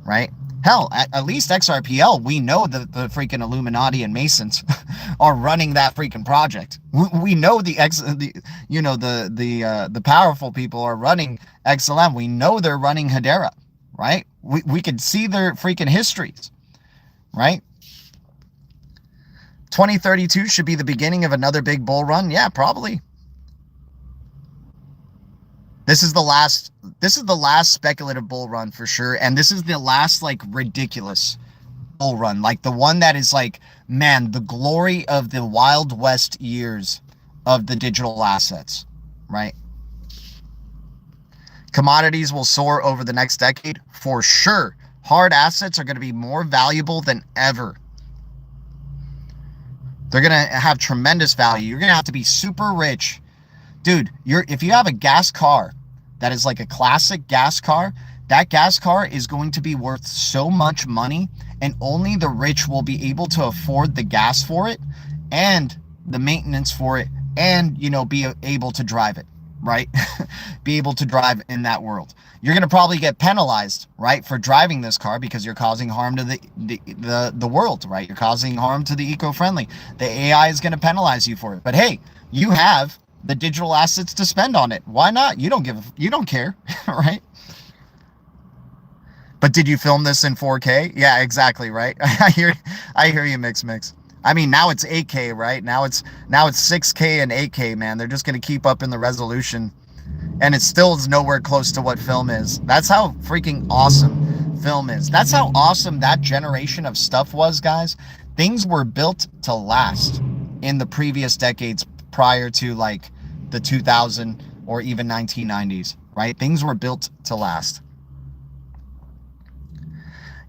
right? Hell, at least XRPL, we know that the freaking Illuminati and Masons are running that freaking project. We know the powerful people are running XLM. We know they're running Hedera, right? We could see their freaking histories, right? 2032 should be the beginning of another big bull run. Yeah, probably. This is the last speculative bull run for sure. And this is the last like ridiculous bull run. Like the one that is like, man, the glory of the Wild West years of the digital assets, right? Commodities will soar over the next decade for sure. Hard assets are going to be more valuable than ever. They're going to have tremendous value. You're going to have to be super rich. Dude, if you have a gas car that is like a classic gas car, that gas car is going to be worth so much money, and only the rich will be able to afford the gas for it and the maintenance for it, and, be able to drive it, right? Be able to drive in that world. You're going to probably get penalized, right, for driving this car because you're causing harm to the world, right? You're causing harm to the eco-friendly. The AI is going to penalize you for it. But hey, you have the digital assets to spend on it. Why not? You don't care, right? But did you film this in 4K? Yeah, exactly, right? I hear you, mix. I mean, now it's 8K, right? Now it's 6K and 8K, man. They're just going to keep up in the resolution, and it still is nowhere close to what film is. That's how freaking awesome film is. That's how awesome that generation of stuff was, guys. Things were built to last in the previous decades prior to like the 2000 or even 1990s, right? Things were built to last.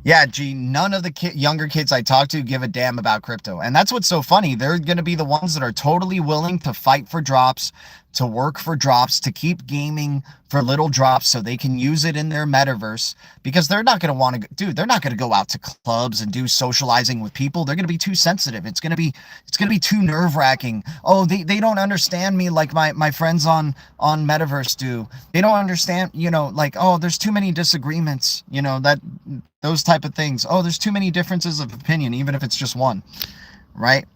Yeah, gee, none of the younger kids I talk to give a damn about crypto. And that's what's so funny. They're going to be the ones that are totally willing to fight for drops, to work for drops, to keep gaming for little drops so they can use it in their metaverse, because they're not going to want to, they're not going to go out to clubs and do socializing with people. They're going to be too sensitive. It's going to be too nerve-wracking. Oh, they don't understand me like my friends on metaverse do. They don't understand, like, oh, there's too many disagreements, those type of things. Oh, there's too many differences of opinion, even if it's just one, right?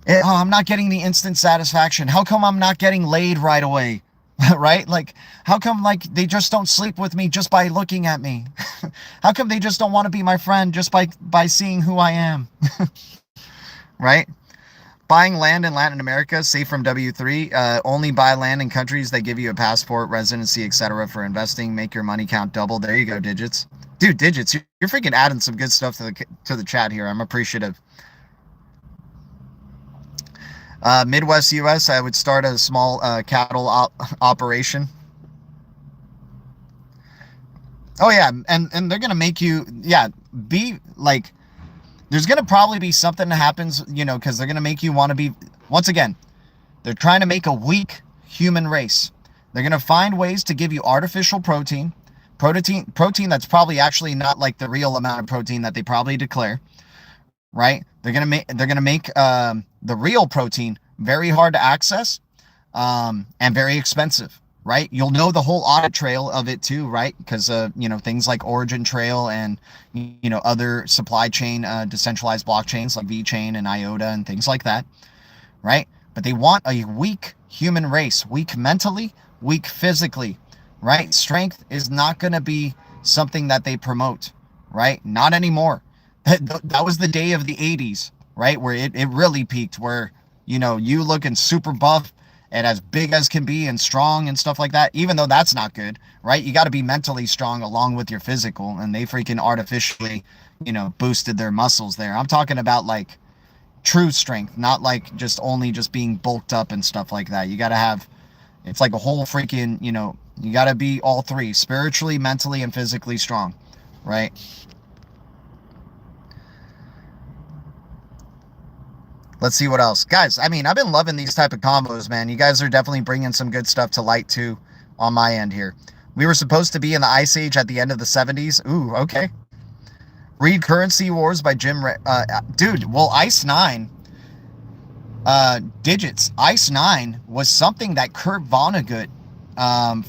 Oh, I'm not getting the instant satisfaction. How come I'm not getting laid right away? Right? Like, how come like they just don't sleep with me just by looking at me? How come they just don't want to be my friend just by seeing who I am? Right? Buying land in Latin America, safe from W3. Only buy land in countries that give you a passport, residency, etc. for investing. Make your money count double. There you go, Digits. Dude, Digits, you're freaking adding some good stuff to the chat here. I'm appreciative. Midwest U.S., I would start a small cattle operation. Oh, yeah, and they're going to make you, be like, there's going to probably be something that happens, because they're going to make you want to be, once again, they're trying to make a weak human race. They're going to find ways to give you artificial protein that's probably actually not like the real amount of protein that they probably declare, right? They're going to make the real protein very hard to access, and very expensive, right? You'll know the whole audit trail of it too, right? Because things like Origin Trail and other supply chain decentralized blockchains like VeChain and IOTA and things like that, right? But they want a weak human race, weak mentally, weak physically, right? Strength is not going to be something that they promote, right? Not anymore. That was the day of the 80s, right? Where it really peaked, where, you looking super buff and as big as can be and strong and stuff like that, even though that's not good, right? You got to be mentally strong along with your physical, and they freaking artificially, boosted their muscles there. I'm talking about like true strength, not like just being bulked up and stuff like that. You got to have, it's like a whole freaking, you got to be all three, spiritually, mentally, and physically strong, right? Let's see what else. Guys, I mean, I've been loving these type of combos, man. You guys are definitely bringing some good stuff to light, too, on my end here. We were supposed to be in the Ice Age at the end of the 70s. Ooh, okay. Read Currency Wars by Jim... dude, well, Ice 9... digits. Ice 9 was something that Kurt Vonnegut,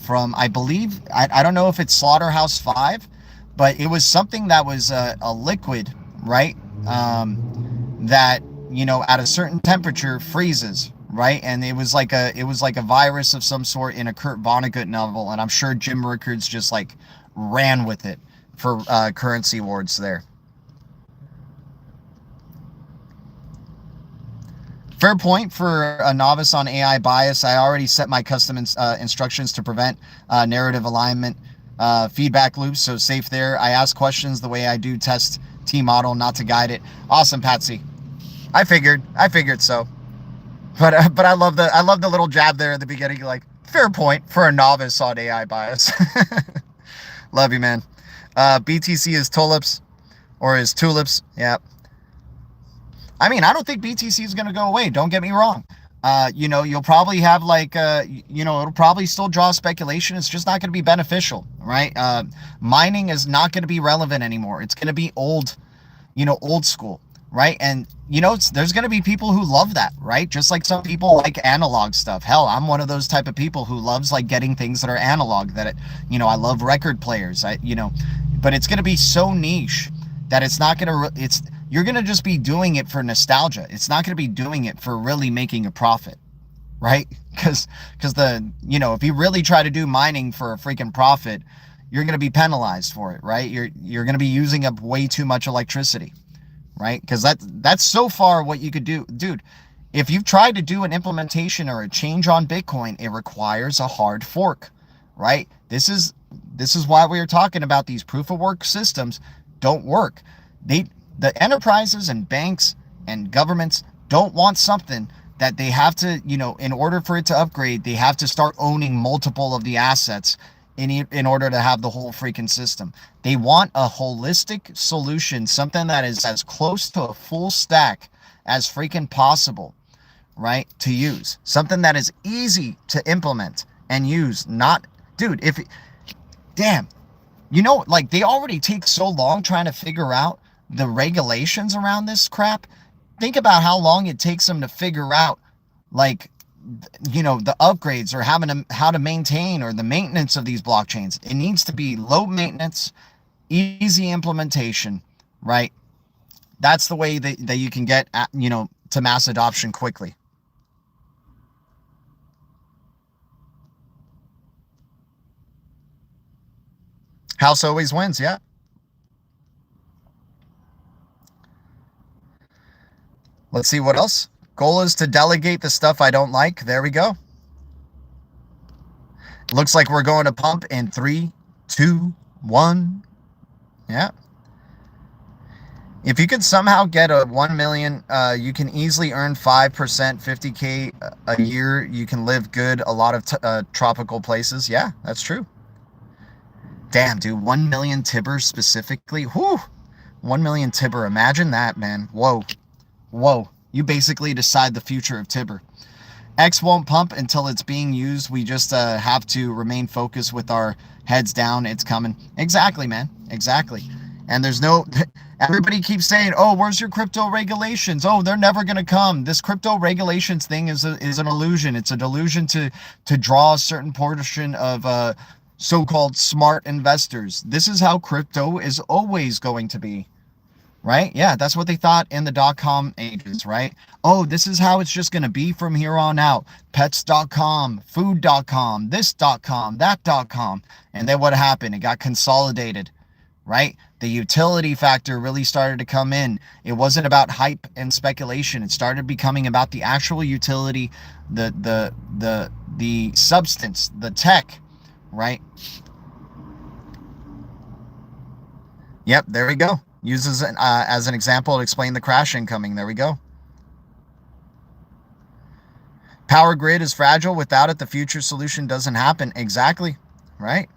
from, I believe... I don't know if it's Slaughterhouse 5, but it was something that was a liquid, right? That... at a certain temperature freezes, right? And it was like a virus of some sort in a Kurt Vonnegut novel, and I'm sure Jim Rickards just like ran with it for Currency Wars there. Fair point for a novice on AI bias. I already set my custom instructions to prevent narrative alignment feedback loops, so safe there. I ask questions the way I do test T model, not to guide it. Awesome, Patsy. I figured so, but I love the little jab there at the beginning, like fair point for a novice on AI bias. Love you, man. BTC is tulips, or is tulips? Yeah. I mean, I don't think BTC is gonna go away. Don't get me wrong. You'll probably have like, it'll probably still draw speculation. It's just not gonna be beneficial, right? Mining is not gonna be relevant anymore. It's gonna be old school. Right? And, there's going to be people who love that, right? Just like some people like analog stuff. Hell, I'm one of those type of people who loves like getting things that are analog, that, I love record players, but it's going to be so niche that it's not going to, you're going to just be doing it for nostalgia. It's not going to be doing it for really making a profit, right? Because if you really try to do mining for a freaking profit, you're going to be penalized for it, right? You're going to be using up way too much electricity. Right? Because that's so far what you could do. Dude, if you've tried to do an implementation or a change on Bitcoin, it requires a hard fork, right? This is why we are talking about these proof of work systems don't work. The enterprises and banks and governments don't want something that they have to, in order for it to upgrade, they have to start owning multiple of the assets in order to have the whole freaking system. They want a holistic solution, something that is as close to a full stack as freaking possible, right, to use. Something that is easy to implement and use. Not, dude, damn, like they already take so long trying to figure out the regulations around this crap. Think about how long it takes them to figure out, like, the upgrades or how to maintain or the maintenance of these blockchains. It needs to be low maintenance, easy implementation, right? That's the way that you can get, to mass adoption quickly. House always wins, yeah. Let's see what else. Goal is to delegate the stuff I don't like. There we go. Looks like we're going to pump in 3, 2, 1. Yeah. If you could somehow get a 1 million, you can easily earn 5%, 50K a year. You can live good a lot of tropical places. Yeah, that's true. Damn, dude. 1 million Tibber specifically. Whew. 1 million Tibber. Imagine that, man. Whoa. Whoa. You basically decide the future of Tibber. X won't pump until it's being used. We just have to remain focused with our heads down. It's coming. Exactly, man. Exactly. And there's no... Everybody keeps saying, oh, where's your crypto regulations? Oh, they're never going to come. This crypto regulations thing is an illusion. It's a delusion to draw a certain portion of so-called smart investors. This is how crypto is always going to be. Right? Yeah, that's what they thought in the .com ages, right? Oh, this is how it's just going to be from here on out. Pets.com, food.com, this.com, that.com. And then what happened? It got consolidated, right? The utility factor really started to come in. It wasn't about hype and speculation. It started becoming about the actual utility, the substance, the tech, right? Yep, there we go. Uses as an example to explain the crash incoming. There we go. Power grid is fragile. Without it, the future solution doesn't happen. Exactly, right?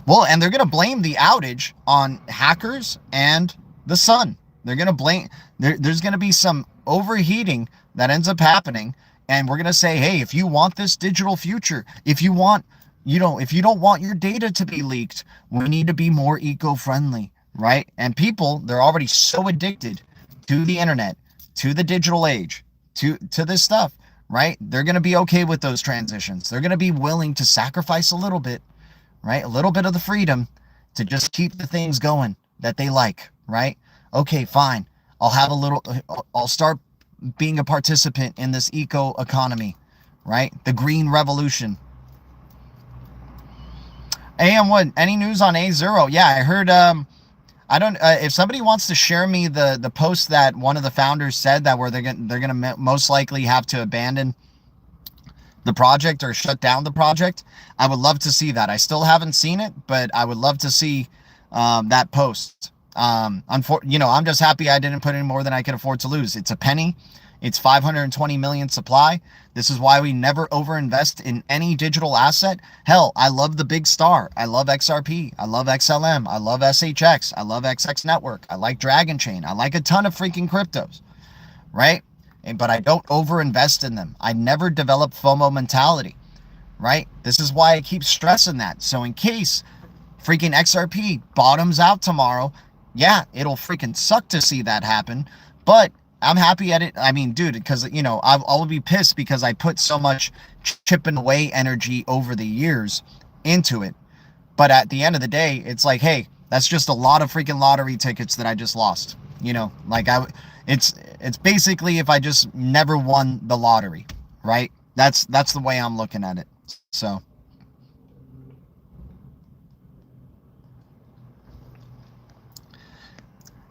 Well, and they're going to blame the outage on hackers and the sun. They're going to blame, there's going to be some overheating that ends up happening. And we're going to say, hey, if you want this digital future, if you want, if you don't want your data to be leaked, we need to be more eco-friendly, right? And people, they're already so addicted to the internet, to the digital age, to this stuff, right? They're going to be okay with those transitions. They're going to be willing to sacrifice a little bit, right? A little bit of the freedom to just keep the things going that they like, right? Okay, fine. I'll start being a participant in this eco economy, right? The green revolution. AM1, any news on A0? Yeah, I heard, I don't, if somebody wants to share me the post that one of the founders said that where they're going to most likely have to abandon the project or shut down the project, I would love to see that. I still haven't seen it, but I would love to see that post. I'm just happy I didn't put in more than I could afford to lose. It's a penny. It's 520 million supply. This is why we never overinvest in any digital asset. Hell, I love the big star. I love XRP. I love XLM. I love SHX. I love XX Network. I like Dragon Chain. I like a ton of freaking cryptos, right? But I don't overinvest in them. I never develop FOMO mentality, right? This is why I keep stressing that. So in case freaking XRP bottoms out tomorrow, yeah, it'll freaking suck to see that happen, but I'm happy at it. I mean, dude, because, I'll be pissed because I put so much chipping away energy over the years into it. But at the end of the day, it's like, hey, that's just a lot of freaking lottery tickets that I just lost. It's basically if I just never won the lottery, right? That's the way I'm looking at it. So.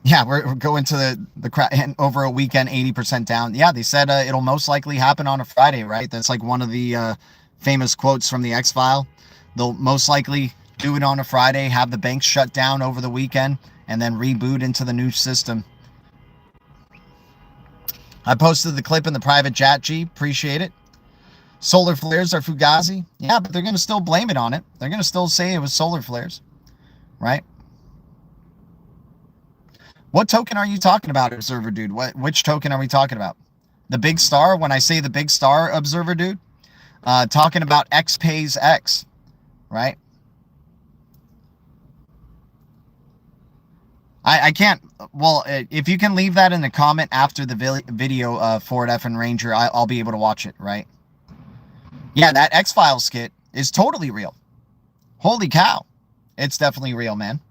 Yeah, we're going to the crowd and over a weekend, 80% down. Yeah, they said it'll most likely happen on a Friday, right? That's like one of the famous quotes from the X-File. They'll most likely do it on a Friday, have the banks shut down over the weekend, and then reboot into the new system. I posted the clip in the private chat, G. Appreciate it. Solar flares are Fugazi. Yeah, but they're going to still blame it on it. They're going to still say it was solar flares, right? What token are you talking about, Observer Dude? Which token are we talking about? The big star? When I say the big star, Observer Dude, talking about XPX, right? I can't. Well, if you can leave that in the comment after the video, Ford F and Ranger, I'll be able to watch it, right? Yeah, that X-Files skit is totally real. Holy cow. It's definitely real, man.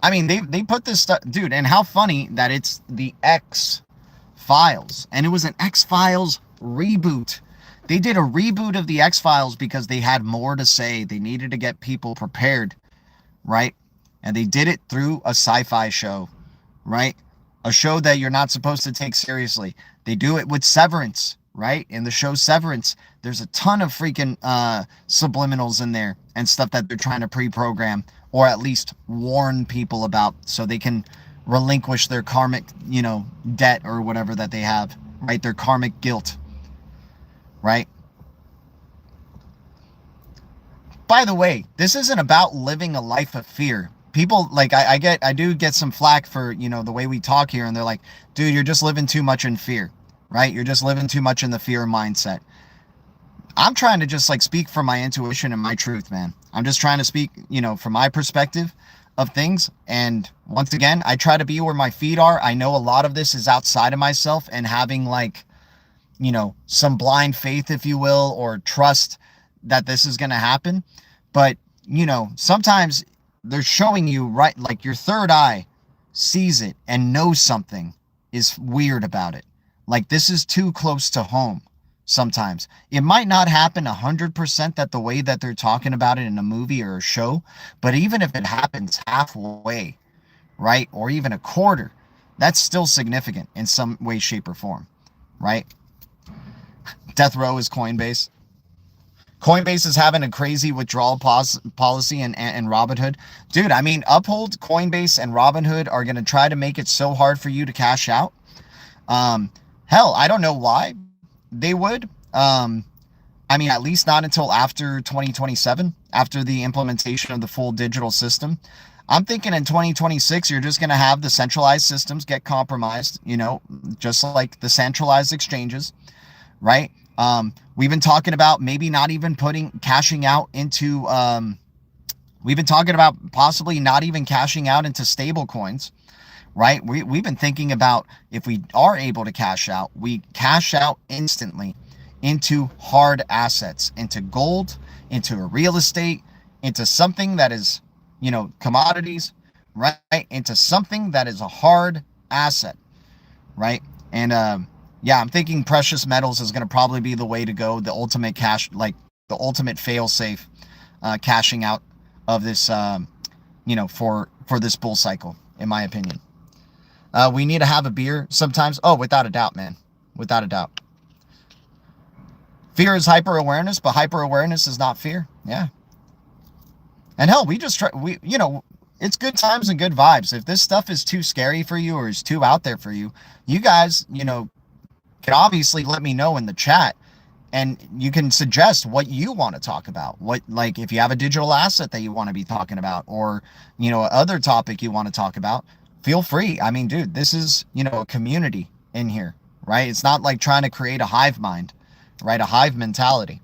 I mean, they put this stuff, dude, and how funny that it's the X-Files. And it was an X-Files reboot. They did a reboot of the X-Files because they had more to say. They needed to get people prepared, right? And they did it through a sci-fi show, right? A show that you're not supposed to take seriously. They do it with Severance, right? In the show Severance, there's a ton of freaking subliminals in there and stuff that they're trying to pre-program or at least warn people about so they can relinquish their karmic, debt or whatever that they have, right? Their karmic guilt, right? By the way, this isn't about living a life of fear. People, like, I do get some flack for, the way we talk here, and they're like, dude, you're just living too much in fear, right? You're just living too much in the fear mindset. I'm trying to just, speak from my intuition and my truth, man. I'm just trying to speak, from my perspective of things. And once again, I try to be where my feet are. I know a lot of this is outside of myself and having, some blind faith, if you will, or trust that this is going to happen. But, sometimes they're showing you, right, like your third eye sees it and knows something is weird about it. Like, this is too close to home, sometimes. It might not happen 100% that the way that they're talking about it in a movie or a show, but even if it happens halfway, right, or even a quarter, that's still significant in some way, shape, or form, right? Death row is Coinbase. Coinbase is having a crazy withdrawal policy and Robinhood. Dude, I mean, Uphold, Coinbase, and Robinhood are going to try to make it so hard for you to cash out. Hell, I don't know why they would. I mean, at least not until after 2027, after the implementation of the full digital system. I'm thinking in 2026, you're just going to have the centralized systems get compromised, you know, just like the centralized exchanges, right? We've been talking about maybe not even cashing out into, we've been talking about possibly not even cashing out into stable coins, right? We've been thinking about if we are able to cash out, we cash out instantly into hard assets, into gold, into a real estate, into something that is, you know, commodities, right? Into something that is a hard asset, right? And, yeah, I'm thinking precious metals is going to probably be the way to go. The ultimate cash, like the ultimate fail-safe cashing out of this, you know, for this bull cycle, in my opinion. We need to have a beer sometimes. Oh, without a doubt, man. Without a doubt. Fear is hyper-awareness, but hyper-awareness is not fear. Yeah. And hell, you know, it's good times and good vibes. If this stuff is too scary for you or is too out there for you, you guys, you know, can obviously let me know in the chat, and you can suggest what you want to talk about. What, like, if you have a digital asset that you want to be talking about, or, you know, other topic you want to talk about, feel free. I mean, dude, this is, you know, a community in here, right? It's not like trying to create a hive mind, right? A hive mentality.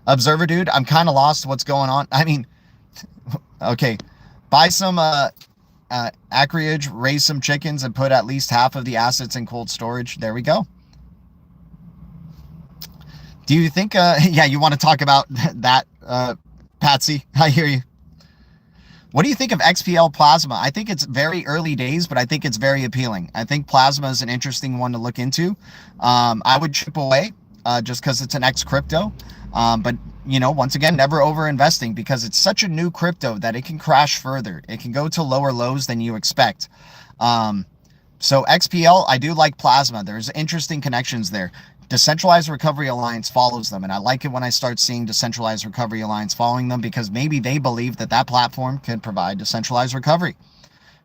Observer, dude, I'm kind of lost what's going on. I mean, okay, buy some acreage, raise some chickens, and put at least half of the assets in cold storage. There we go. Do you think, yeah, you want to talk about that, Patsy? I hear you. What do you think of XPL Plasma? I think it's very early days, but I think it's very appealing. I think Plasma is an interesting one to look into. I would chip away just because it's an X crypto. But, you know, once again, never over investing, because it's such a new crypto that it can crash further. It can go to lower lows than you expect. So XPL, I do like Plasma. There's interesting connections there. Decentralized Recovery Alliance follows them, and I like it when I start seeing Decentralized Recovery Alliance following them, because maybe they believe that that platform can provide decentralized recovery,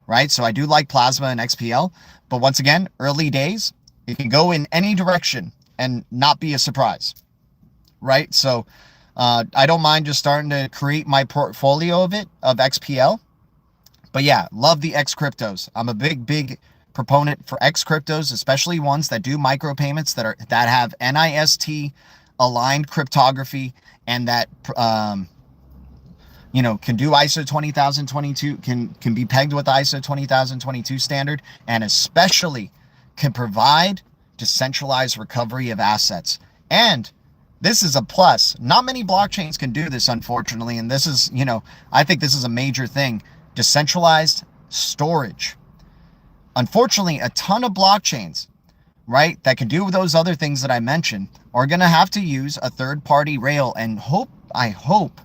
right? So I do like Plasma and XPL, but once again, early days, it can go in any direction and not be a surprise, right? So I don't mind just starting to create my portfolio of XPL. But yeah, love the X cryptos. I'm a big proponent for X cryptos, especially ones that do micropayments that have NIST aligned cryptography, and that you know, can do ISO 20022, can be pegged with ISO 20022 standard, and especially can provide decentralized recovery of assets. And this is a plus. Not many blockchains can do this, unfortunately, and this is, you know, I think this is a major thing. Decentralized storage. Unfortunately, a ton of blockchains, right, that can do those other things that I mentioned are going to have to use a third-party rail, and I hope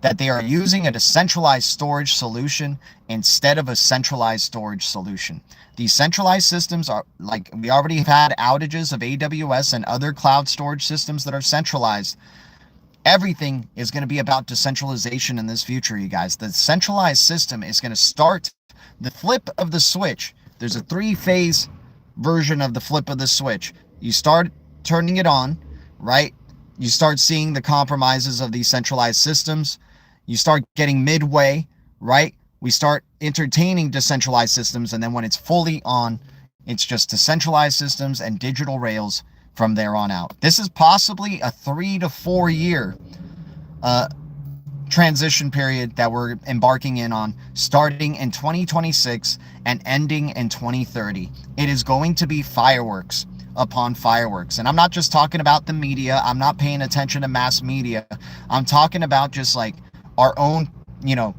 that they are using a decentralized storage solution instead of a centralized storage solution. These centralized systems are, like, we already have had outages of AWS and other cloud storage systems that are centralized. Everything is going to be about decentralization in this future, you guys. The centralized system is going to start the flip of the switch. There's a 3-phase version of the flip of the switch. You start turning it on, right? You start seeing the compromises of these centralized systems. You start getting midway, right? We start entertaining decentralized systems, and then when it's fully on, it's just decentralized systems and digital rails from there on out. This is possibly a 3 to 4 year transition period that we're embarking in on, starting in 2026 and ending in 2030. It is going to be fireworks upon fireworks. And I'm not just talking about the media. I'm not paying attention to mass media. I'm talking about just like our own, you know,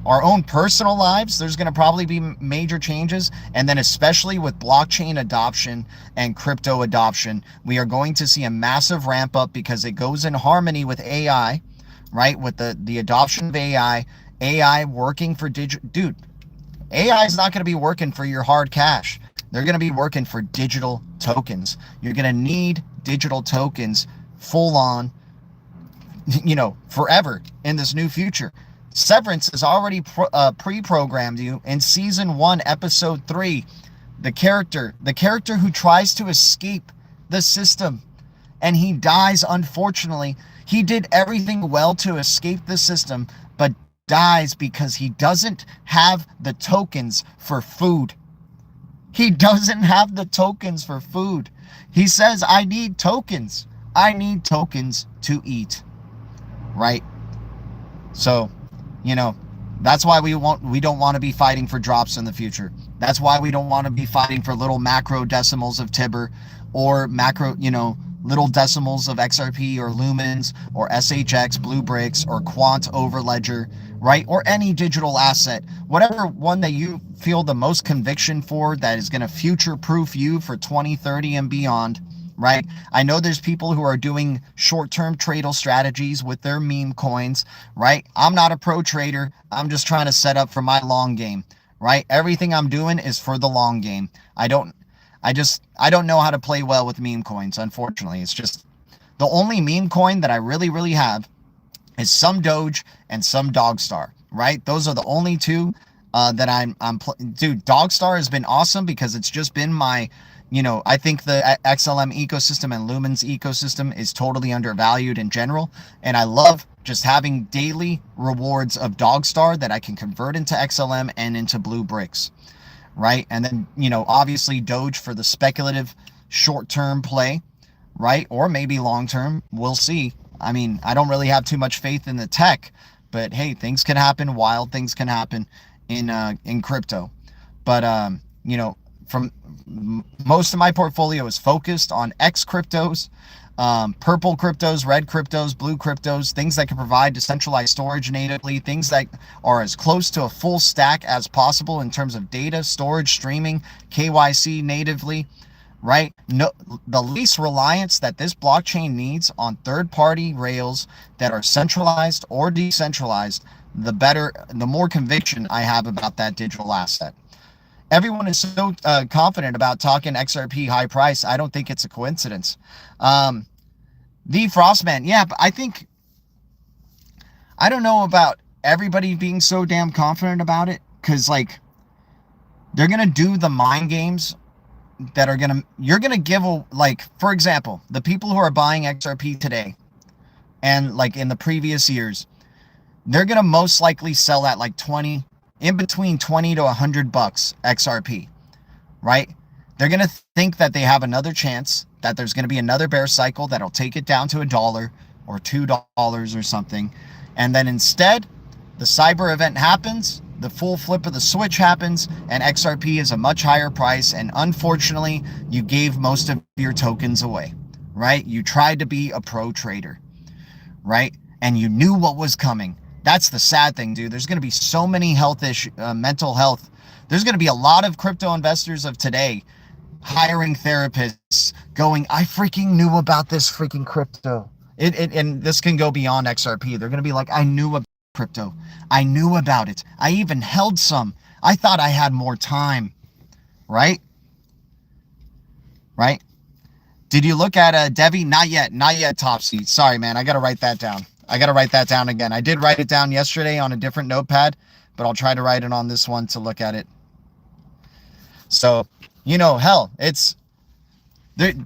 our own personal lives, there's going to probably be major changes. And then especially with blockchain adoption and crypto adoption, we are going to see a massive ramp up because it goes in harmony with AI, right? With the adoption of AI working for dude, AI is not going to be working for your hard cash. They're going to be working for digital tokens. You're going to need digital tokens full on, forever in this new future. Severance has already pre-programmed you in season 1, episode 3. The character who tries to escape the system and he dies, unfortunately. He did everything well to escape the system, but dies because he doesn't have the tokens for food. He doesn't have the tokens for food. He says, I need tokens. I need tokens to eat. Right? So, that's why we don't want to be fighting for drops in the future. That's why we don't want to be fighting for little macro decimals of Tibber or macro, little decimals of XRP or Lumens or SHX, Blue Bricks or Quant over Ledger, right? Or any digital asset, whatever one that you feel the most conviction for that is going to future-proof you for 2030 and beyond, right? I know there's people who are doing short-term tradal strategies with their meme coins, right? I'm not a pro trader. I'm just trying to set up for my long game, right? Everything I'm doing is for the long game. I don't know how to play well with meme coins, unfortunately. It's just the only meme coin that I really have is some Doge and some Dogstar, right? Those are the only two that dude, Dogstar has been awesome because it's just been my, I think the XLM ecosystem and Lumen's ecosystem is totally undervalued in general. And I love just having daily rewards of Dogstar that I can convert into XLM and into Blue Bricks, right? And then, obviously Doge for the speculative short-term play, right? Or maybe long-term, we'll see. I mean, I don't really have too much faith in the tech, but hey, things can happen. Wild things can happen in crypto. But, from most of my portfolio is focused on X cryptos, purple cryptos, red cryptos, blue cryptos, things that can provide decentralized storage natively, things that are as close to a full stack as possible in terms of data, storage, streaming, KYC natively, right? No, the least reliance that this blockchain needs on third-party rails that are centralized or decentralized, the better, the more conviction I have about that digital asset. Everyone is so confident about talking XRP high price. I don't think it's a coincidence. The Frostman, yeah, but I don't know about everybody being so damn confident about it, because they're gonna do the mind games that are you're gonna give for example, the people who are buying XRP today and in the previous years, they're gonna most likely sell at in between 20 to $100 XRP, right? They're going to think that they have another chance, that there's going to be another bear cycle that'll take it down to $1 or $2 or something. And then instead, the cyber event happens, the full flip of the switch happens, and XRP is a much higher price. And unfortunately, you gave most of your tokens away, right? You tried to be a pro trader, right? And you knew what was coming. That's the sad thing, dude. There's going to be so many mental health. There's going to be a lot of crypto investors of today hiring therapists going, I freaking knew about this freaking crypto. And this can go beyond XRP. They're going to be like, I knew about crypto. I knew about it. I even held some. I thought I had more time. Right? Right? Did you look at Devi? Not yet, Topsy. Sorry, man. I got to write that down. Again. I did write it down yesterday on a different notepad, but I'll try to write it on this one to look at it. So, hell,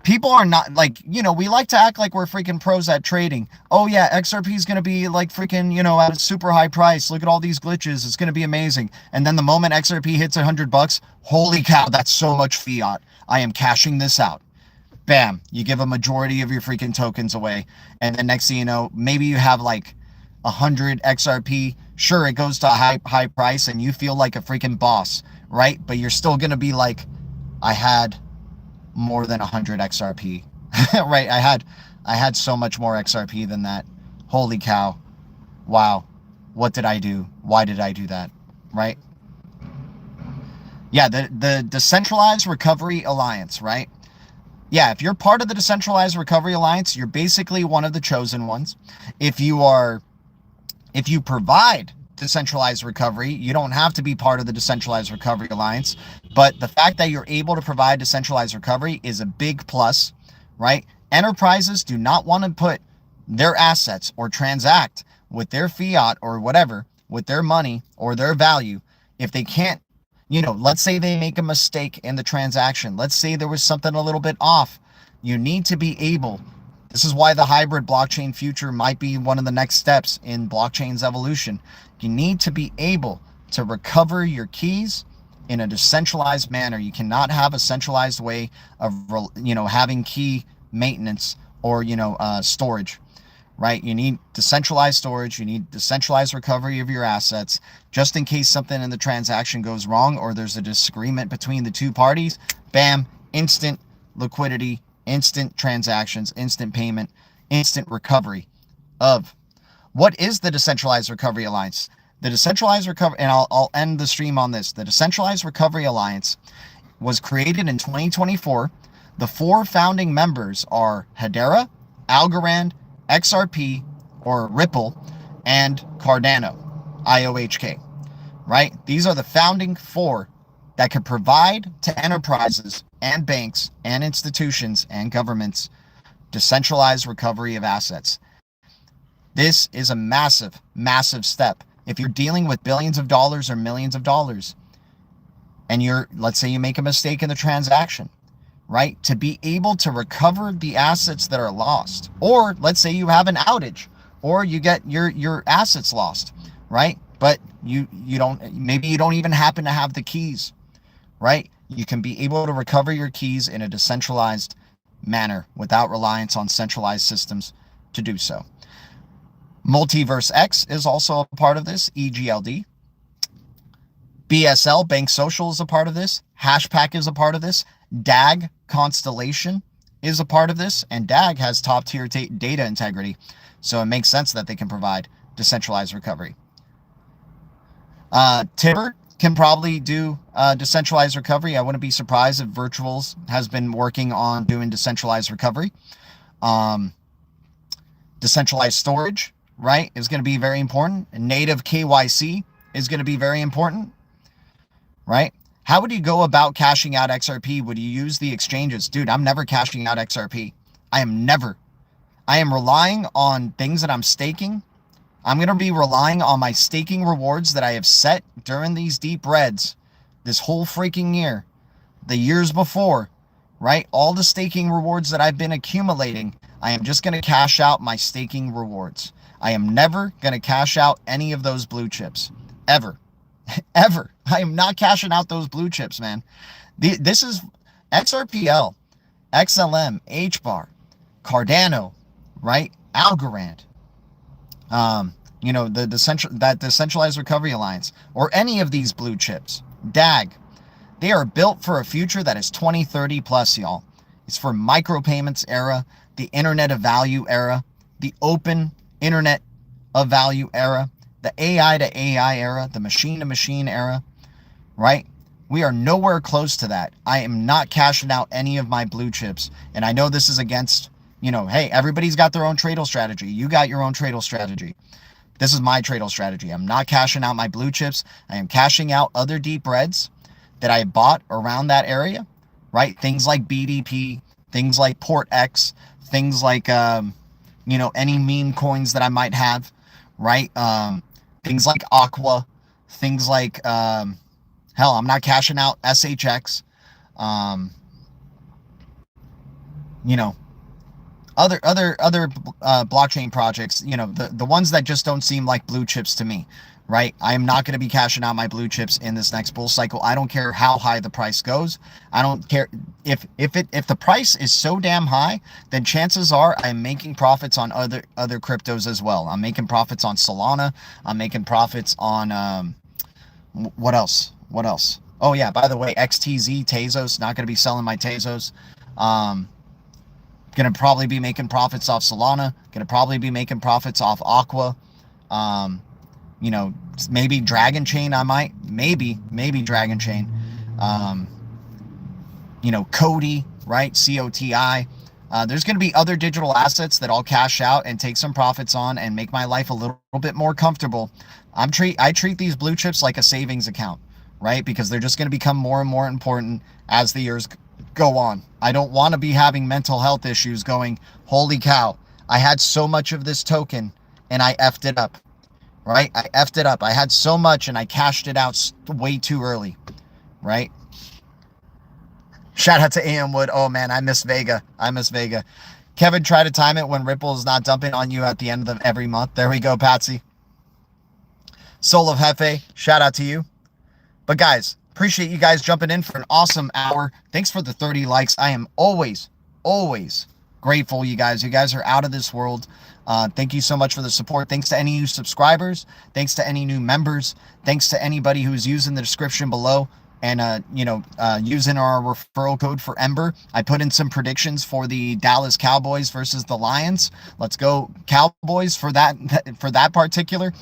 people are not we like to act like we're freaking pros at trading. Oh yeah, XRP is going to be freaking, at a super high price. Look at all these glitches. It's going to be amazing. And then the moment XRP hits $100, holy cow, that's so much fiat. I am cashing this out. Bam, you give a majority of your freaking tokens away. And then next thing you know, maybe you have 100 XRP. Sure, it goes to a high price and you feel like a freaking boss, right? But you're still going to be like, I had more than 100 XRP, right? I had so much more XRP than that. Holy cow. Wow. What did I do? Why did I do that? Right? Yeah, the Decentralized Recovery Alliance, right? Yeah, if you're part of the Decentralized Recovery Alliance, you're basically one of the chosen ones. If you provide decentralized recovery, you don't have to be part of the Decentralized Recovery Alliance, but the fact that you're able to provide decentralized recovery is a big plus, right? Enterprises do not want to put their assets or transact with their fiat or whatever, with their money or their value, if they can't, let's say they make a mistake in the transaction. Let's say there was something a little bit off. You need to be able, this is why the hybrid blockchain future might be one of the next steps in blockchain's evolution. You need to be able to recover your keys in a decentralized manner. You cannot have a centralized way of, having key maintenance or, storage, right? You need decentralized storage. You need decentralized recovery of your assets just in case something in the transaction goes wrong or there's a disagreement between the two parties. Bam, instant liquidity, instant transactions, instant payment, instant recovery of. What is the Decentralized Recovery Alliance? The Decentralized Recovery, and I'll end the stream on this. The Decentralized Recovery Alliance was created in 2024. The 4 founding members are Hedera, Algorand, XRP or Ripple, and Cardano, IOHK, right? These are the founding 4 that could provide to enterprises and banks and institutions and governments decentralized recovery of assets. This is a massive, massive step. If you're dealing with billions of dollars or millions of dollars, and let's say you make a mistake in the transaction, right? To be able to recover the assets that are lost, or let's say you have an outage, or you get your assets lost, right? But maybe you don't even happen to have the keys, right? You can be able to recover your keys in a decentralized manner without reliance on centralized systems to do so. Multiverse X is also a part of this, EGLD. BSL, Bank Social, is a part of this. Hashpack is a part of this. DAG, Constellation, is a part of this. And DAG has top-tier data integrity, so it makes sense that they can provide decentralized recovery. Tibber can probably do decentralized recovery. I wouldn't be surprised if Virtuals has been working on doing decentralized recovery. Decentralized storage, right, is going to be very important. Native KYC is going to be very important, right? How would you go about cashing out XRP? Would you use the exchanges? Dude, I'm never cashing out XRP. I am relying on things that I'm staking. I'm going to be relying on my staking rewards that I have set during these deep reds this whole freaking year, the years before, right? All the staking rewards that I've been accumulating, I am just going to cash out my staking rewards. I am never going to cash out any of those blue chips, ever. Ever. I am not cashing out those blue chips, man. This is XRPL, XLM, HBAR, Cardano, right? Algorand. The Decentralized Recovery Alliance, or any of these blue chips, DAG, they are built for a future that is 2030 plus, y'all. It's for micropayments era, the Internet of Value era, the open Internet of Value era, the AI to AI era, the machine to machine era, right? We are nowhere close to that. I am not cashing out any of my blue chips. And I know this is against, hey, everybody's got their own Tradle strategy. You got your own Tradle strategy. This is my Tradle strategy. I'm not cashing out my blue chips. I am cashing out other deep reds that I bought around that area, right? Things like BDP, things like Port X, things like, any meme coins that I might have, right? Things like Aqua, things like, hell, I'm not cashing out SHX, other blockchain projects, the ones that just don't seem like blue chips to me, right? I am not going to be cashing out my blue chips in this next bull cycle. I don't care how high the price goes. I don't care if the price is so damn high, then chances are I'm making profits on other cryptos as well. I'm making profits on Solana. I'm making profits on what else? Oh yeah, by the way, XTZ Tezos, not going to be selling my Tezos. Going to probably be making profits off Solana. Going to probably be making profits off Aqua. Maybe Dragon Chain, I might, maybe Dragon Chain. Cody, right? COTI. There's going to be other digital assets that I'll cash out and take some profits on and make my life a little bit more comfortable. I treat these blue chips like a savings account, right? Because they're just going to become more and more important as the years go on. I don't want to be having mental health issues going, holy cow, I had so much of this token and I effed it up, right? I effed it up. I had so much and I cashed it out way too early, right? Shout out to AM Wood. Oh man, I miss Vega. Kevin, try to time it when Ripple is not dumping on you at the end of every month. There we go, Patsy. Soul of Hefe, shout out to you. But guys, appreciate you guys jumping in for an awesome hour. Thanks for the 30 likes. I am always grateful, you guys. You guys are out of this world. Thank you so much for the support. Thanks to any new subscribers. Thanks to any new members. Thanks to anybody who's using the description below and using our referral code for Ember. I put in some predictions for the Dallas Cowboys versus the Lions. Let's go Cowboys for that particular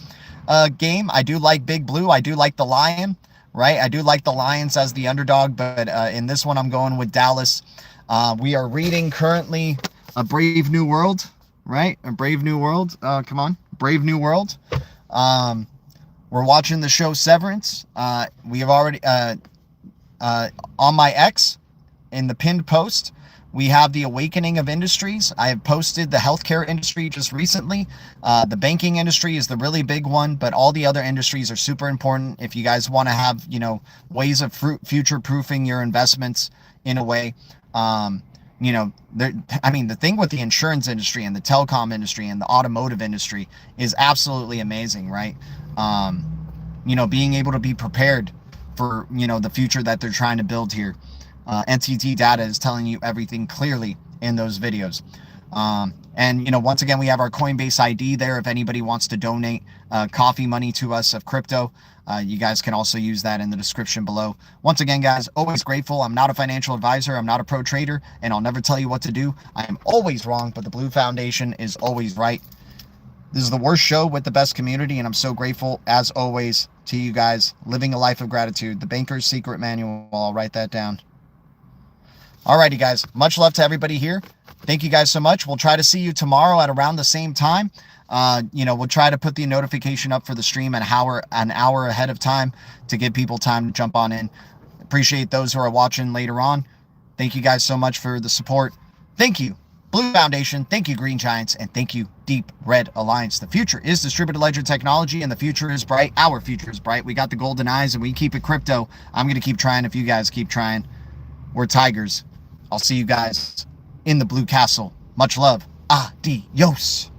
game. I do like Big Blue. I do like the Lion, right? I do like the Lions as the underdog, but in this one I'm going with Dallas. We are reading currently A Brave New World, right? A Brave New World. Come on, Brave New World. We're watching the show Severance. We have already, on my X, in the pinned post, we have the Awakening of Industries. I have posted the healthcare industry just recently. The banking industry is the really big one, but all the other industries are super important if you guys want to have, ways of future-proofing your investments in a way. The thing with the insurance industry and the telecom industry and the automotive industry is absolutely amazing, right? Being able to be prepared for, the future that they're trying to build here. NTT Data is telling you everything clearly in those videos. Once again, we have our Coinbase ID there. If anybody wants to donate coffee money to us of crypto, you guys can also use that in the description below. Once again, guys, always grateful. I'm not a financial advisor. I'm not a pro trader, and I'll never tell you what to do. I am always wrong, but the Blue Foundation is always right. This is the worst show with the best community, and I'm so grateful, as always, to you guys. Living a life of gratitude. The Banker's Secret Manual. I'll write that down. Alrighty, guys. Much love to everybody here. Thank you guys so much. We'll try to see you tomorrow at around the same time. We'll try to put the notification up for the stream an hour ahead of time to give people time to jump on in. Appreciate those who are watching later on. Thank you guys so much for the support. Thank you, Blue Foundation. Thank you, Green Giants. And thank you, Deep Red Alliance. The future is distributed ledger technology, and the future is bright. Our future is bright. We got the golden eyes, and we keep it crypto. I'm going to keep trying if you guys keep trying. We're Tigers. I'll see you guys in the Blue Castle. Much love. Adios.